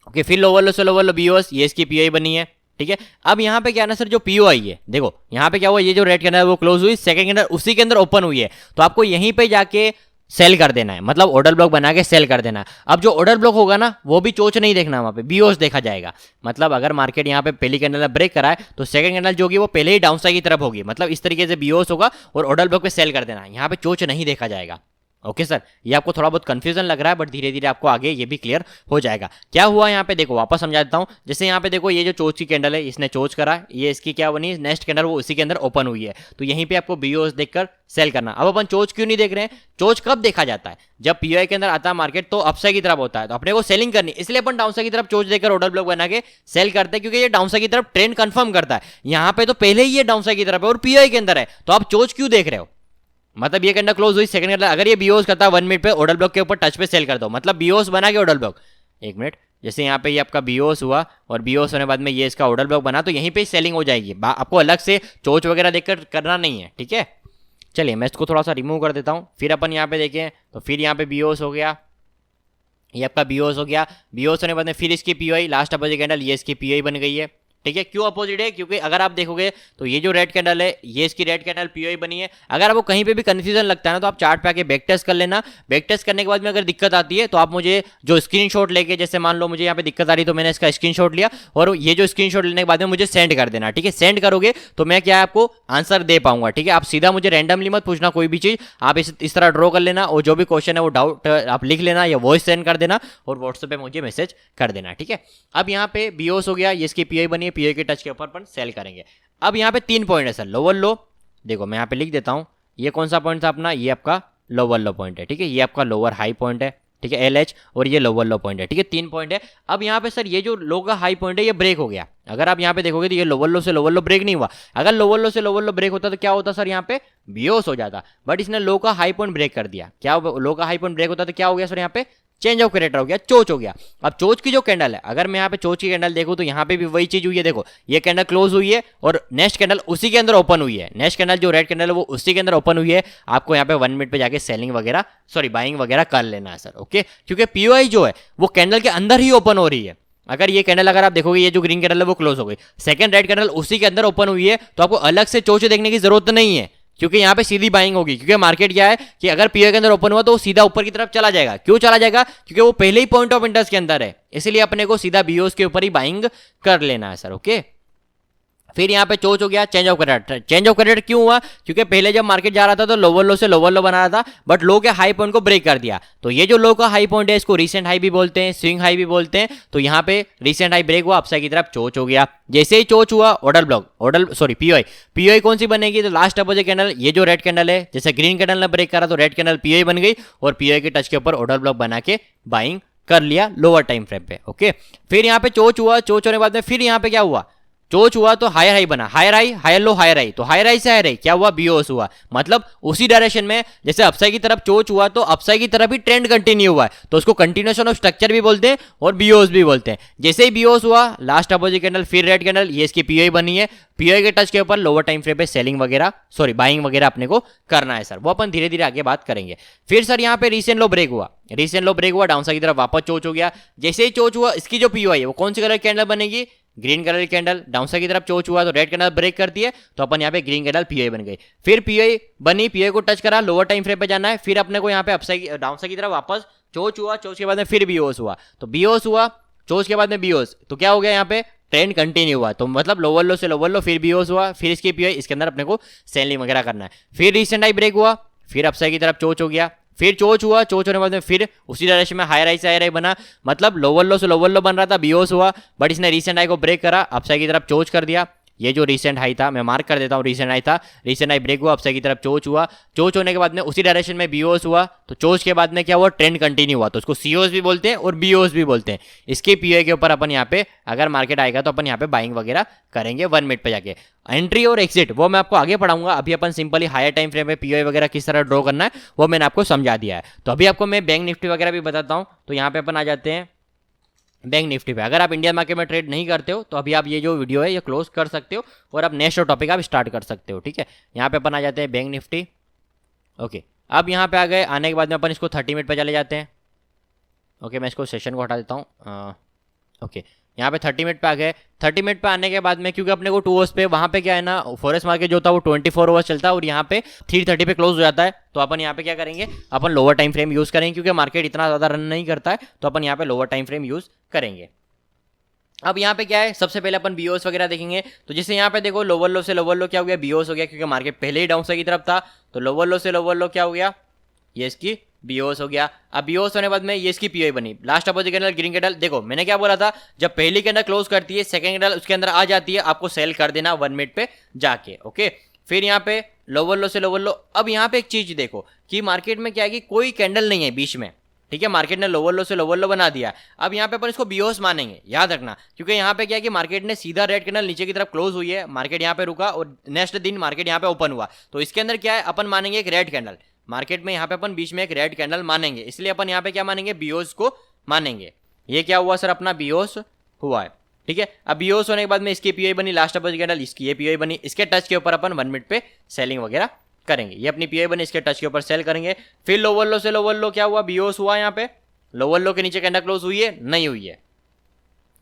ओके, फिर लोअर लो से लोअर लो बीओएस, ये इसकी पीओआई बनी है, ठीक है। अब यहाँ पे क्या ना सर, जो पीओआई है देखो यहाँ पे क्या हुआ, ये जो रेड कैंडल है वो क्लोज हुई, सेकंड कैंडल उसी के अंदर ओपन हुई है, तो आपको यहीं पे जाके सेल कर देना है, मतलब ऑर्डर ब्लॉक बना के सेल कर देना है। अब जो ऑर्डर ब्लॉक होगा ना वो भी चोच नहीं देखना, वहाँ पे बीओस देखा जाएगा। मतलब अगर मार्केट यहाँ पे पहली कैंडल ब्रेक कराए तो सेकंड कैंडल जो होगी वो पहले ही डाउन साइड की तरफ होगी, मतलब इस तरीके से बीओस होगा और ऑर्डर ब्लॉक पे सेल कर देना है, यहाँ पे चोच नहीं देखा जाएगा। ओके सर, ये आपको थोड़ा बहुत कंफ्यूजन लग रहा है, बट धीरे धीरे आपको आगे ये भी क्लियर हो जाएगा। क्या हुआ यहाँ पे देखो, वापस समझा देता हूँ। जैसे यहाँ पे देखो ये जो चोच की कैंडल है, इसने चोच करा, ये इसकी क्या बनी, नेक्स्ट कैंडल वो उसी के अंदर ओपन हुई है, तो यहीं पे आपको बीओएस देखकर सेल करना। अब अपन चोच क्यों नहीं देख रहे हैं, चोच कब देखा जाता है, जब पीओआई के अंदर आता है मार्केट तो अपसाइड की तरफ होता है, तो अपने को सेलिंग करनी, इसलिए अपन डाउनसाइड की तरफ चोच देकर ऑर्डर ब्लॉक बना के सेल करते हैं, क्योंकि ये डाउनसाइड की तरफ ट्रेंड कंफर्म करता है। यहाँ पे तो पहले ही ये डाउनसाइड की तरफ है और पीओआई के अंदर है, तो आप चोच क्यों देख रहे हो। मतलब ये कैंडल क्लोज हुई, सेकंड कैंडल अगर ये बीओस करता है 1 मिनट पे ऑर्डर ब्लॉक के ऊपर टच पे सेल कर दो, मतलब बीओस बना के ऑर्डर ब्लॉक, 1 मिनट, जैसे यहाँ पे ये आपका बीओस हुआ और बीओस होने बाद में ये इसका ऑर्डर ब्लॉक बना, तो यहीं पे सेलिंग हो जाएगी, आपको अलग से चोच वगैरह देखकर करना नहीं है, ठीक है। चलिए मैं इसको थोड़ा सा रिमूव कर देता हूँ। फिर अपन यहाँ पे देखें तो फिर यहाँ पे बीओस हो गया, ये आपका बीओस हो गया, बीओस होने बाद में फिर इसकी पीओआई, लास्ट अपोजिट कैंडल ये इसकी पीओआई बन गई है, ठीक है। क्यों अपोजिट है, क्योंकि अगर आप देखोगे तो ये जो रेड कैंडल है ये इसकी रेड कैंडल पीओआई बनी है। अगर आपको कहीं पे भी कंफ्यूजन लगता है ना तो आप चार्ट पे आके बैक टेस्ट कर लेना, बैक टेस्ट करने के बाद में अगर दिक्कत आती है तो आप मुझे जो स्क्रीनशॉट लेके, जैसे मान लो मुझे यहाँ पे दिक्कत आ रही तो मैंने इसका स्क्रीनशॉट लिया और ये जो स्क्रीनशॉट लेने के बाद में मुझे सेंड कर देना, ठीक है। सेंड करोगे तो मैं क्या आपको आंसर दे पाऊंगा, ठीक है। आप सीधा मुझे रैंडमली मत पूछना कोई भी चीज, आप इस तरह ड्रॉ कर लेना और जो भी क्वेश्चन है वो डाउट आप लिख लेना या वॉइस सेंड कर देना और व्हाट्सएप पे मुझे मैसेज कर देना, ठीक है। अब यहाँ पे बीओस हो गया, ये इसकी पीओआई बनी है, पीओआई के टच के ऊपर सेल करेंगे। अब यहाँ पे 3 पॉइंट है सर, लोअर लो, देखो मैं यहाँ पे लिख देता हूँ, ये कौन सा पॉइंट था अपना, ये आपका लोअर लो पॉइंट है, ठीक है। ये आपका लोअर हाई पॉइंट है, ठीक है, LH, और ये लोअर लो पॉइंट है, ठीक है। 3 पॉइंट है। अब यहाँ पे सर ये जो लो का हाई पॉइंट है ये ब्रेक हो गया, अगर आप यहाँ पे देखोगे तो ये लोअर लो से लोअर लो ब्रेक नहीं हुआ। अगर लोअर लो से लोअर लो ब्रेक होता तो क्या होता सर, यहाँ पे बीओस हो जाता, बट इसने लो का हाई पॉइंट ब्रेक कर दिया। क्या लो का हाई पॉइंट ब्रेक होता तो क्या हो गया सर, यहाँ पे चेंज ऑफ कैरेक्टर हो गया, चोच हो गया। अब चोच की जो कैंडल है, अगर मैं यहाँ पे चोच की कैंडल देखूं तो यहाँ पे भी वही चीज हुई है, देखो ये कैंडल क्लोज हुई है और नेक्स्ट कैंडल उसी के अंदर ओपन हुई है, नेक्स्ट कैंडल जो रेड कैंडल है वो उसी के अंदर ओपन हुई है। आपको यहाँ पे 1 मिनट पे जाके सेलिंग वगैरह बाइंग वगैरह कर लेना है सर, ओके। क्योंकि पीओआई जो है वो कैंडल के अंदर ही ओपन हो रही है। अगर ये कैंडल अगर आप देखोगे ये जो ग्रीन कैंडल है वो क्लोज हो गई, सेकंड रेड कैंडल उसी के अंदर ओपन हुई है, तो आपको अलग से चोच देखने की जरूरत नहीं है, क्योंकि यहाँ पे सीधी बाइंग होगी। क्योंकि मार्केट क्या है कि अगर पीओआई के अंदर ओपन हुआ तो वो सीधा ऊपर की तरफ चला जाएगा। क्यों चला जाएगा, क्योंकि वो पहले ही पॉइंट ऑफ इंटरेस्ट के अंदर है, इसलिए अपने को सीधा बीओस के ऊपर ही बाइंग कर लेना है सर, ओके। फिर यहाँ पे चोच हो गया, change of character. Change of character क्यों हुआ, क्योंकि पहले जब मार्केट जा रहा था तो लोअर लो से लोअर लो बना रहा था, बट लो के हाई पॉइंट को ब्रेक कर दिया। तो ये जो लो का हाई पॉइंट है इसको रीसेंट हाई भी बोलते हैं, स्विंग हाई भी बोलते हैं। तो यहाँ पे रीसेंट हाई ब्रेक हुआ, अपसाइड की तरफ चोच हो गया। जैसे ही चोच हुआ ऑर्डर ब्लॉक, पीओआई कौन सी बनेगी, तो लास्ट अपोजिट कैंडल, ये जो रेड कैंडल है, जैसे ग्रीन कैंडल ने ब्रेक करा तो रेड कैंडल पीओआई बन गई और पीओआई के टच के ऊपर ऑर्डर ब्लॉक बना के बाइंग कर लिया लोअर टाइम फ्रेम पे, ओके। फिर यहाँ पे चोच हुआ, चोच होने के बाद में फिर यहाँ पे क्या हुआ, चोच हुआ तो हायर हाई बना, higher high higher low higher high, तो हायर हाई से हायर हाई क्या हुआ, बीओस हुआ। मतलब उसी डायरेक्शन में जैसे अपसाइड की तरफ चोच हुआ तो अपसाइड की तरफ ही ट्रेंड कंटिन्यू हुआ है, तो उसको कंटिन्यूएशन ऑफ स्ट्रक्चर भी बोलते हैं और बीओस भी बोलते हैं। जैसे ही बीओस हुआ, लास्ट अपोजिट कैंडल, फिर रेड कैंडल, ये इसकी पीओआई बनी है, पीओआई के टच के ऊपर लोअर टाइम फ्रेम पे सेलिंग वगैरह बाइंग वगैरह अपने को करना है सर, वो अपन धीरे धीरे आगे बात करेंगे। फिर सर यहाँ पे रीसेंट लो ब्रेक हुआ, रीसेंट लो ब्रेक हुआ, डाउन साइड की तरफ वापस चोच हो गया। जैसे ही चोच हुआ, इसकी जो पीओआई है वो कौन सी कलर कैंडल बनेगी, ग्रीन कलर की कैंडल। डाउन साइड की तरफ चोच हुआ तो रेड कैंडल ब्रेक करती है, तो अपन यहाँ पे ग्रीन कैंडल पीओआई बन गई। फिर पीओआई बनी, पीओआई को टच करा, लोअर टाइम फ्रेम पे जाना है, फिर अपने को यहाँ पे अपसाइड डाउन साइड की तरफ वापस चोच हुआ, चोच के बाद में फिर बीओस हुआ, तो बीओस हुआ, चोच के बाद में बीओस, तो क्या हो गया यहाँ पे ट्रेंड कंटिन्यू हुआ, तो मतलब लोअर लो से लोअर लो, फिर बीओस हुआ, फिर इसकी पीओ, इसके अंदर अपने को सेलिंग वगैरह करना है। फिर रिसेंट हाई ब्रेक हुआ, फिर अपसाइड की तरफ चोच हो गया, फिर चोच हुआ, चोच होने के बाद में फिर उसी डायरेक्शन में हायर हाई से हायर हाई बना, मतलब लोअर लो से लोअर लो बन रहा था, बीओस हुआ, बट इसने रिसेंट हाई को ब्रेक करा, अपसाइड की तरफ चोच कर दिया। ये जो रिसेंट हाई था, मैं मार्क कर देता हूँ, रिसेंट हाई था, रिसेंट हाई ब्रेक हुआ, अपसाइड की तरफ चोच हुआ, चोच होने के बाद में उसी डायरेक्शन में बीओस हुआ, तो चोच के बाद में क्या हुआ, ट्रेंड कंटिन्यू हुआ, तो उसको सीओस भी बोलते हैं और बीओस भी बोलते हैं। इसके पीओ के ऊपर अपन यहाँ पे अगर मार्केट आएगा तो अपन यहाँ पे बाइंग वगैरह करेंगे 1 मिनट पे जाके। एंट्री और एग्जिट वो मैं आपको आगे पढ़ाऊंगा, अभी अपन सिंपली हायर टाइम फ्रेम पे पीओ वगैरह किस तरह ड्रॉ करना है वो मैंने आपको समझा दिया है। तो अभी आपको मैं बैंक निफ्टी वगैरह भी बताता हूँ। तो यहाँ पे अपन आ जाते हैं बैंक निफ्टी पे। अगर आप इंडियन मार्केट में ट्रेड नहीं करते हो तो अभी आप ये जो वीडियो है ये क्लोज कर सकते हो और आप नेक्स्ट टॉपिक आप स्टार्ट कर सकते हो, ठीक है। यहाँ पे अपन आ जाते हैं बैंक निफ्टी। ओके, अब यहाँ पे आ गए, आने के बाद में अपन इसको 30 मिनट पे चले जाते हैं। ओके, मैं इसको सेशन को हटा देता हूँ। ओके, यहाँ पे 30 मिनट पे आ गए। 30 मिनट पे आने के बाद में क्योंकि अपने को 2 आवर्स पे वहाँ पे क्या है ना, फॉरेस्ट मार्केट जो था वो 24 आवर्स चलता है और यहाँ पे 3:30 पे क्लोज हो जाता है। तो अपन यहाँ पे क्या करेंगे, अपन लोअर टाइम फ्रेम यूज़ करेंगे क्योंकि मार्केट इतना ज़्यादा रन नहीं करता है, तो अपन यहाँ पे लोअर टाइम फ्रेम यूज़ करेंगे। अब यहाँ पे क्या है, सबसे पहले अपन बीओस वगैरह देखेंगे। तो जैसे यहाँ पे देखो लोअर लो से लोअर लो क्या हो गया, बीओस हो गया, क्योंकि मार्केट पहले ही डाउन साइड की तरफ था, तो लोअर लो से लोअर लो क्या हो गया, ये इसकी बीओस हो गया। अब बीओस होने के बाद में ये इसकी पीओ बनी, last opposite candle green candle. देखो मैंने क्या बोला था, जब पहली कैंडल क्लोज करती है सेकंड कैंडल उसके अंदर आ जाती है, आपको सेल कर देना 1 मिनट पे जाके। ओके, फिर यहाँ पे लोअर लो से लोअर लो। अब यहाँ पे एक चीज देखो कि मार्केट में क्या है कि कोई कैंडल नहीं है बीच में, ठीक है, मार्केट ने लोअर लो से लोअर लो बना दिया। अब यहाँ पे अपन इसको बीओस मानेंगे, याद रखना, क्योंकि यहाँ पे क्या है कि मार्केट ने सीधा रेड कैंडल नीचे की तरफ क्लोज हुई है, मार्केट यहाँ पे रुका और नेक्स्ट दिन मार्केट यहाँ पे ओपन हुआ, तो इसके अंदर क्या है अपन मानेंगे एक रेड कैंडल। मार्केट में यहाँ पे अपन बीच में एक रेड कैंडल मानेंगे, इसलिए अपन यहाँ पे क्या मानेंगे, बीओस को मानेंगे। ये क्या हुआ सर, अपना बीओस हुआ है, ठीक है। अब बीओस होने के बाद में इसकी पीओ बनी, लास्ट अपोजिट कैंडल इसकी ये पीओ बनी, इसके टच के ऊपर अपन 1 मिनट पे सेलिंग वगैरह करेंगे। ये अपनी पीओ बनी, इसके टच के ऊपर सेल करेंगे। फिर लोअर लो से लोअर लो क्या हुआ, बीओस हुआ, यहाँ पे लोअर लो के नीचे कैंडल क्लोज हुई है, नहीं हुई है।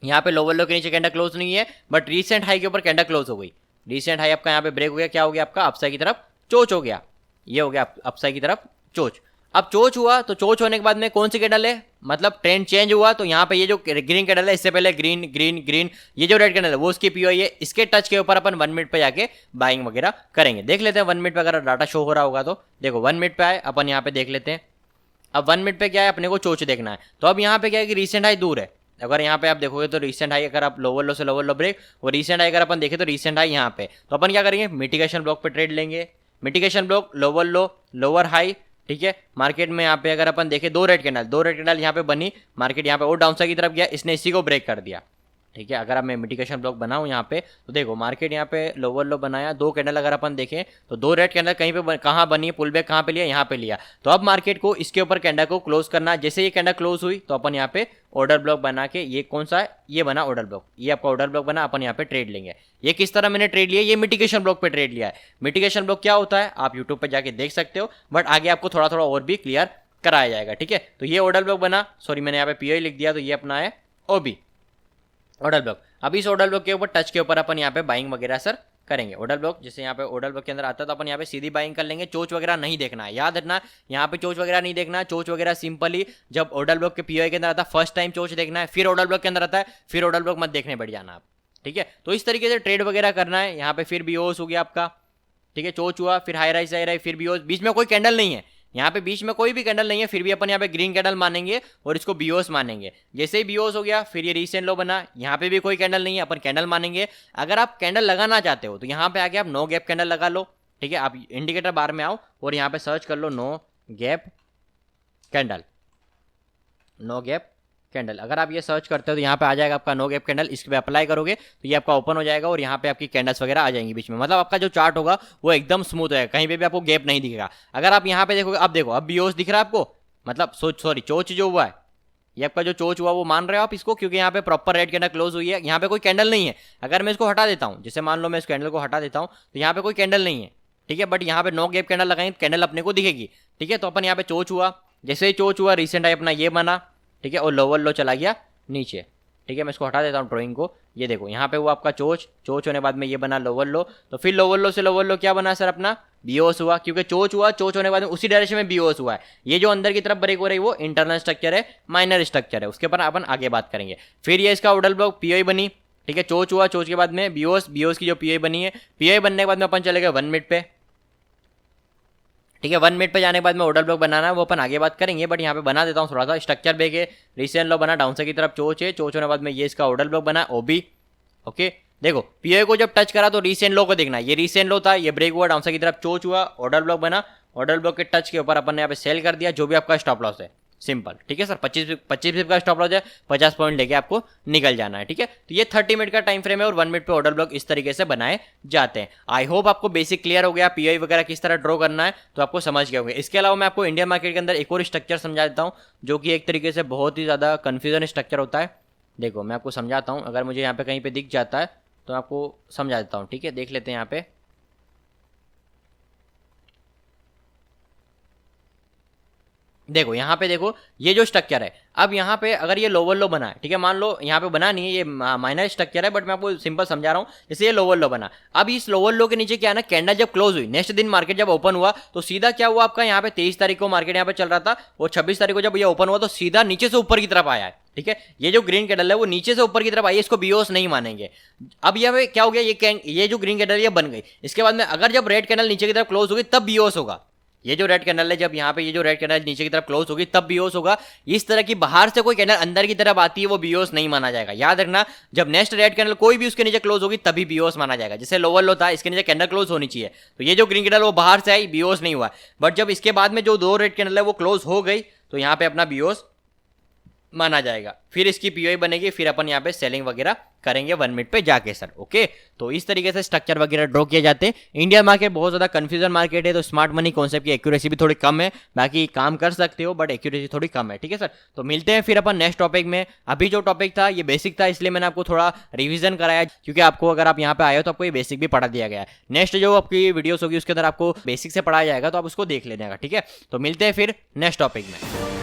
यहाँ पे लोअर लो के नीचे कैंडल क्लोज नहीं है, बट रीसेंट हाई के ऊपर कैंडल क्लोज हो गई। रीसेंट हाई आपका यहाँ पे ब्रेक हो गया, क्या हो गया आपका, अपसाइड की तरफ चोच हो गया, ये हो गया अपसाइड की तरफ चोच। अब चोच हुआ, तो चोच होने के बाद में कौन सी कैंडल है, मतलब ट्रेंड चेंज हुआ, तो यहाँ पे ये जो ग्रीन कैंडल है, इससे पहले ग्रीन ग्रीन ग्रीन, ये जो रेड कैंडल है वो उसकी पीओ है, इसके टच के ऊपर अपन 1 मिनट पे जाके बाइंग वगैरह करेंगे। देख लेते हैं 1 मिनट पे अगर डाटा शो हो रहा होगा तो। देखो 1 मिनट पे आए, अपन यहाँ पे देख लेते हैं। अब 1 मिनट पे क्या है, अपने को चोच देखना है। तो अब यहाँ पे क्या है कि रिसेंट हाई दूर है, अगर यहाँ पे आप देखोगे तो रिसेंट हाई अगर आप लोअर लो से लोअर लो ब्रेक, और रिसेंट हाई अगर अपन देखें तो रिसेंट हाई यहाँ पे, तो अपन क्या करेंगे, मिटिगेशन ब्लॉक पे ट्रेड लेंगे। मिटिगेशन ब्लॉक लोअर लो लोअर हाई, ठीक है। मार्केट में यहाँ पे अगर अपन देखें दो रेड कैंडल यहाँ पे बनी, मार्केट यहाँ पे और डाउन साइड की तरफ गया, इसने इसी को ब्रेक कर दिया, ठीक है। अगर अब मैं मिटिगेशन ब्लॉक बनाऊं यहाँ पे, तो देखो मार्केट यहाँ पे लोअर लो बनाया, दो कैंडल अगर अपन देखें तो दो रेड कैंडल कहीं पे कहाँ बनी है, पुल बैक कहाँ पे लिया, यहाँ पे लिया। तो अब मार्केट को इसके ऊपर कैंडल को क्लोज करना, जैसे ये कैंडल क्लोज हुई तो अपन यहाँ पे ऑर्डर ब्लॉक बना के, ये कौन सा है, ये बना ऑर्डर ब्लॉक, ये आपका ऑर्डर ब्लॉक बना, अपन यहाँ पे ट्रेड लेंगे। ये किस तरह मैंने ट्रेड लिया, ये मिटिगेशन ब्लॉक पे ट्रेड लिया है। मिटिगेशन ब्लॉक क्या होता है आप यूट्यूब पे जाके देख सकते हो, बट आगे आपको थोड़ा थोड़ा और भी क्लियर कराया जाएगा, ठीक है। तो ये ऑर्डर ब्लॉक बना, सॉरी मैंने यहाँ पे पीओ लिख दिया, तो ये अपना है ओबी ऑर्डर ब्लॉक। अब इस ऑर्डर ब्लॉक के ऊपर टच के ऊपर अपन यहाँ पे बाइंग वगैरह सर करेंगे। ऑर्डर ब्लॉक जैसे यहाँ पे ऑर्डर ब्लॉक के अंदर आता है तो अपन यहाँ पे सीधी बाइंग कर लेंगे, चोच वगैरह नहीं देखना है, याद रखना यहाँ पे चोच वगैरह नहीं देखना। चोच वगैरह सिंपली जब ऑर्डर ब्लॉक के पीओ के अंदर आता है फर्स्ट टाइम चोच देखना है, फिर ऑर्डर ब्लॉक के अंदर आता है, फिर ऑर्डर ब्लॉक मत देखने बैठ जाना आप, ठीक है। तो इस तरीके से ट्रेड वगैरह करना है। यहाँ पे फिर बीओस हो गया आपका, ठीक है, चोच हुआ, फिर हाई राइज फिर बीओस, बीच में कोई कैंडल नहीं है, यहाँ पे बीच में कोई भी कैंडल नहीं है, फिर भी अपन यहाँ पे ग्रीन कैंडल मानेंगे और इसको बीओस मानेंगे। जैसे ही बीओस हो गया फिर ये रीसेंट लो बना, यहाँ पे भी कोई कैंडल नहीं है, अपन कैंडल मानेंगे। अगर आप कैंडल लगाना चाहते हो तो यहाँ पे आके आप नो गैप कैंडल लगा लो, ठीक है। आप इंडिकेटर बार में आओ और यहाँ पे सर्च कर लो no gap candle, no gap candle. अगर आप ये सर्च करते हो तो यहाँ पे आ जाएगा आपका नो गैप कैंडल, इस पे अप्लाई करोगे तो ये आपका ओपन हो जाएगा और यहाँ पे आपकी कैंडल्स वगैरह आ जाएंगी बीच में, मतलब आपका जो चार्ट होगा वो एकदम स्मूथ रहेगा, कहीं पे भी आपको गैप नहीं दिखेगा। अगर आप यहाँ पे देखोगे, अब देखो अब बीओस दिख रहा है आपको, मतलब सॉरी चोच जो हुआ है, ये आपका जो चोच हुआ वो मान रहे हो आप इसको, क्योंकि यहाँ पे प्रॉपर रेड कैंडल क्लोज हुई है, यहाँ पे कोई कैंडल नहीं है। अगर मैं इसको हटा देता हूँ, जैसे मान लो मैं इस कैंडल को हटा देता हूँ तो यहाँ पे कोई कैंडल नहीं है, ठीक है, बट यहाँ पे नो गैप कैंडल लगाएंगे कैंडल अपने को दिखेगी, ठीक है। तो अपन यहाँ पे चोच हुआ, जैसे ही चोच हुआ रिसेंट आई अपना ये बना, ठीक है, और लोअर लो चला गया नीचे, ठीक है। मैं इसको हटा देता हूँ ड्राइंग को, ये देखो यहाँ पे हुआ आपका चोच, चोच होने बाद में ये बना लोअर लो, तो फिर लोअर लो से लोअर लो क्या बना सर अपना बीओस हुआ, क्योंकि चोच हुआ, चोच होने बाद में उसी डायरेक्शन में बीओस हुआ है। ये जो अंदर की तरफ ब्रेक हो रही है वो इंटरनल स्ट्रक्चर है, माइनर स्ट्रक्चर है, उसके ऊपर अपन आगे बात करेंगे। फिर ये इसका ऑर्डर ब्लॉक पीओ बनी, ठीक है, चोच हुआ, चोच के बाद में बीओस, बीओस की जो पीआई बनी है, पीआई बनने के बाद में अपन चले गए 1 मिनट पे। ठीक है, 1 मिनट पे जाने के बाद में ऑर्डर ब्लॉक बनाना है, वो अपन आगे बात करेंगे, बट यहाँ पे बना देता हूँ थोड़ा सा। स्ट्रक्चर ब्रेक है, रीसेंट लो बना, डाउन साइड की तरफ चोच है, चोच होने के बाद में ये इसका ऑर्डर ब्लॉक बना ओबी। ओके, देखो पीआई को जब टच करा तो रीसेंट लो को देखना, ये रीसेंट लो था, ये ब्रेक हुआ, डाउन साइड की तरफ चोच हुआ, ऑर्डर ब्लॉक बना, ऑर्डर ब्लॉक के टच के ऊपर अपन ने यहाँ पे सेल कर दिया, जो भी आपका स्टॉप लॉस है, सिंपल। ठीक है सर, 25 का स्टॉप लॉस है, 50 पॉइंट लेके आपको निकल जाना है। ठीक है, तो ये 30 मिनट का टाइम फ्रेम है और 1 मिनट पे ऑर्डर ब्लॉक इस तरीके से बनाए जाते हैं। आई होप आपको बेसिक क्लियर हो गया, पीआई वगैरह किस तरह ड्रॉ करना है तो आपको समझ गए होंगे। इसके अलावा मैं आपको इंडियन मार्केट के अंदर एक और स्ट्रक्चर समझा देता हूँ, जो कि एक तरीके से बहुत ही ज़्यादा कन्फ्यूजन स्ट्रक्चर होता है। देखो मैं आपको समझाता हूँ, अगर मुझे यहाँ पे कहीं पे दिख जाता है तो आपको समझा देता हूँ। ठीक है, देख लेते हैं यहाँ पे। देखो यहाँ पे देखो, ये जो स्ट्रक्चर है, अब यहाँ पे अगर ये लोअर लो बना है, ठीक है, मान लो यहाँ पे बना नहीं है, ये माइनर स्ट्रक्चर है, बट मैं आपको सिंपल समझा रहा हूँ। जैसे ये लोअर लो बना, अब इस लोअर लो के नीचे क्या है ना, कैंडल जब क्लोज हुई, नेक्स्ट दिन मार्केट जब ओपन हुआ तो सीधा क्या हुआ आपका, यहाँ पे 23 तारीख को मार्केट यहाँ पे चल रहा था, वो 26 तारीख को जब ये ओपन हुआ तो सीधा नीचे से ऊपर की तरफ आया है। ठीक है, ये जो ग्रीन कैंडल है वो नीचे से ऊपर की तरफ आई है, इसको बीओस नहीं मानेंगे। अब यहाँ पे क्या हो गया, ये जो ग्रीन कैंडल ये बन गई, इसके बाद में अगर जब रेड कैंडल नीचे की तरफ क्लोज होगी तब बीओस होगा। ये जो रेड कैंडल है, जब यहाँ पे ये जो रेड कैंडल नीचे की तरफ क्लोज होगी तब बीओस होगा। इस तरह की बाहर से कोई कैंडल अंदर की तरफ आती है वो बीओस नहीं माना जाएगा। याद रखना, जब नेक्स्ट रेड कैंडल कोई भी उसके नीचे क्लोज होगी तभी बीओस माना जाएगा। जैसे लोअर लो था, इसके नीचे कैंडल क्लोज होनी चाहिए, तो ये जो ग्रीन कैंडल वो बाहर से आई, बीओस नहीं हुआ। बट जब इसके बाद में जो 2 रेड कैंडल है वो क्लोज हो गई तो यहाँ पे अपना बीओस माना जाएगा, फिर इसकी पीओई बनेगी, फिर अपन यहाँ पे सेलिंग वगैरह करेंगे 1 मिनट पे जाके सर। ओके, तो इस तरीके से स्ट्रक्चर वगैरह ड्रॉ किए जाते हैं। इंडियन मार्केट बहुत ज़्यादा कंफ्यूजन मार्केट है, तो स्मार्ट मनी कॉन्सेप्ट की एक्यूरेसी भी थोड़ी कम है, बाकी काम कर सकते हो बट एक्यूरेसी थोड़ी कम है। ठीक है सर, तो मिलते हैं फिर अपन नेक्स्ट टॉपिक में। अभी जो टॉपिक था ये बेसिक था, इसलिए मैंने आपको थोड़ा रिविजन कराया, क्योंकि आपको अगर आप यहाँ पे आए हो तो आपको ये बेसिक भी पढ़ा दिया गया है। नेक्स्ट जो आपकी वीडियोस होगी उसके अंदर आपको बेसिक से पढ़ाया जाएगा, तो आप उसको देख लेने का। ठीक है, तो मिलते हैं फिर नेक्स्ट टॉपिक में।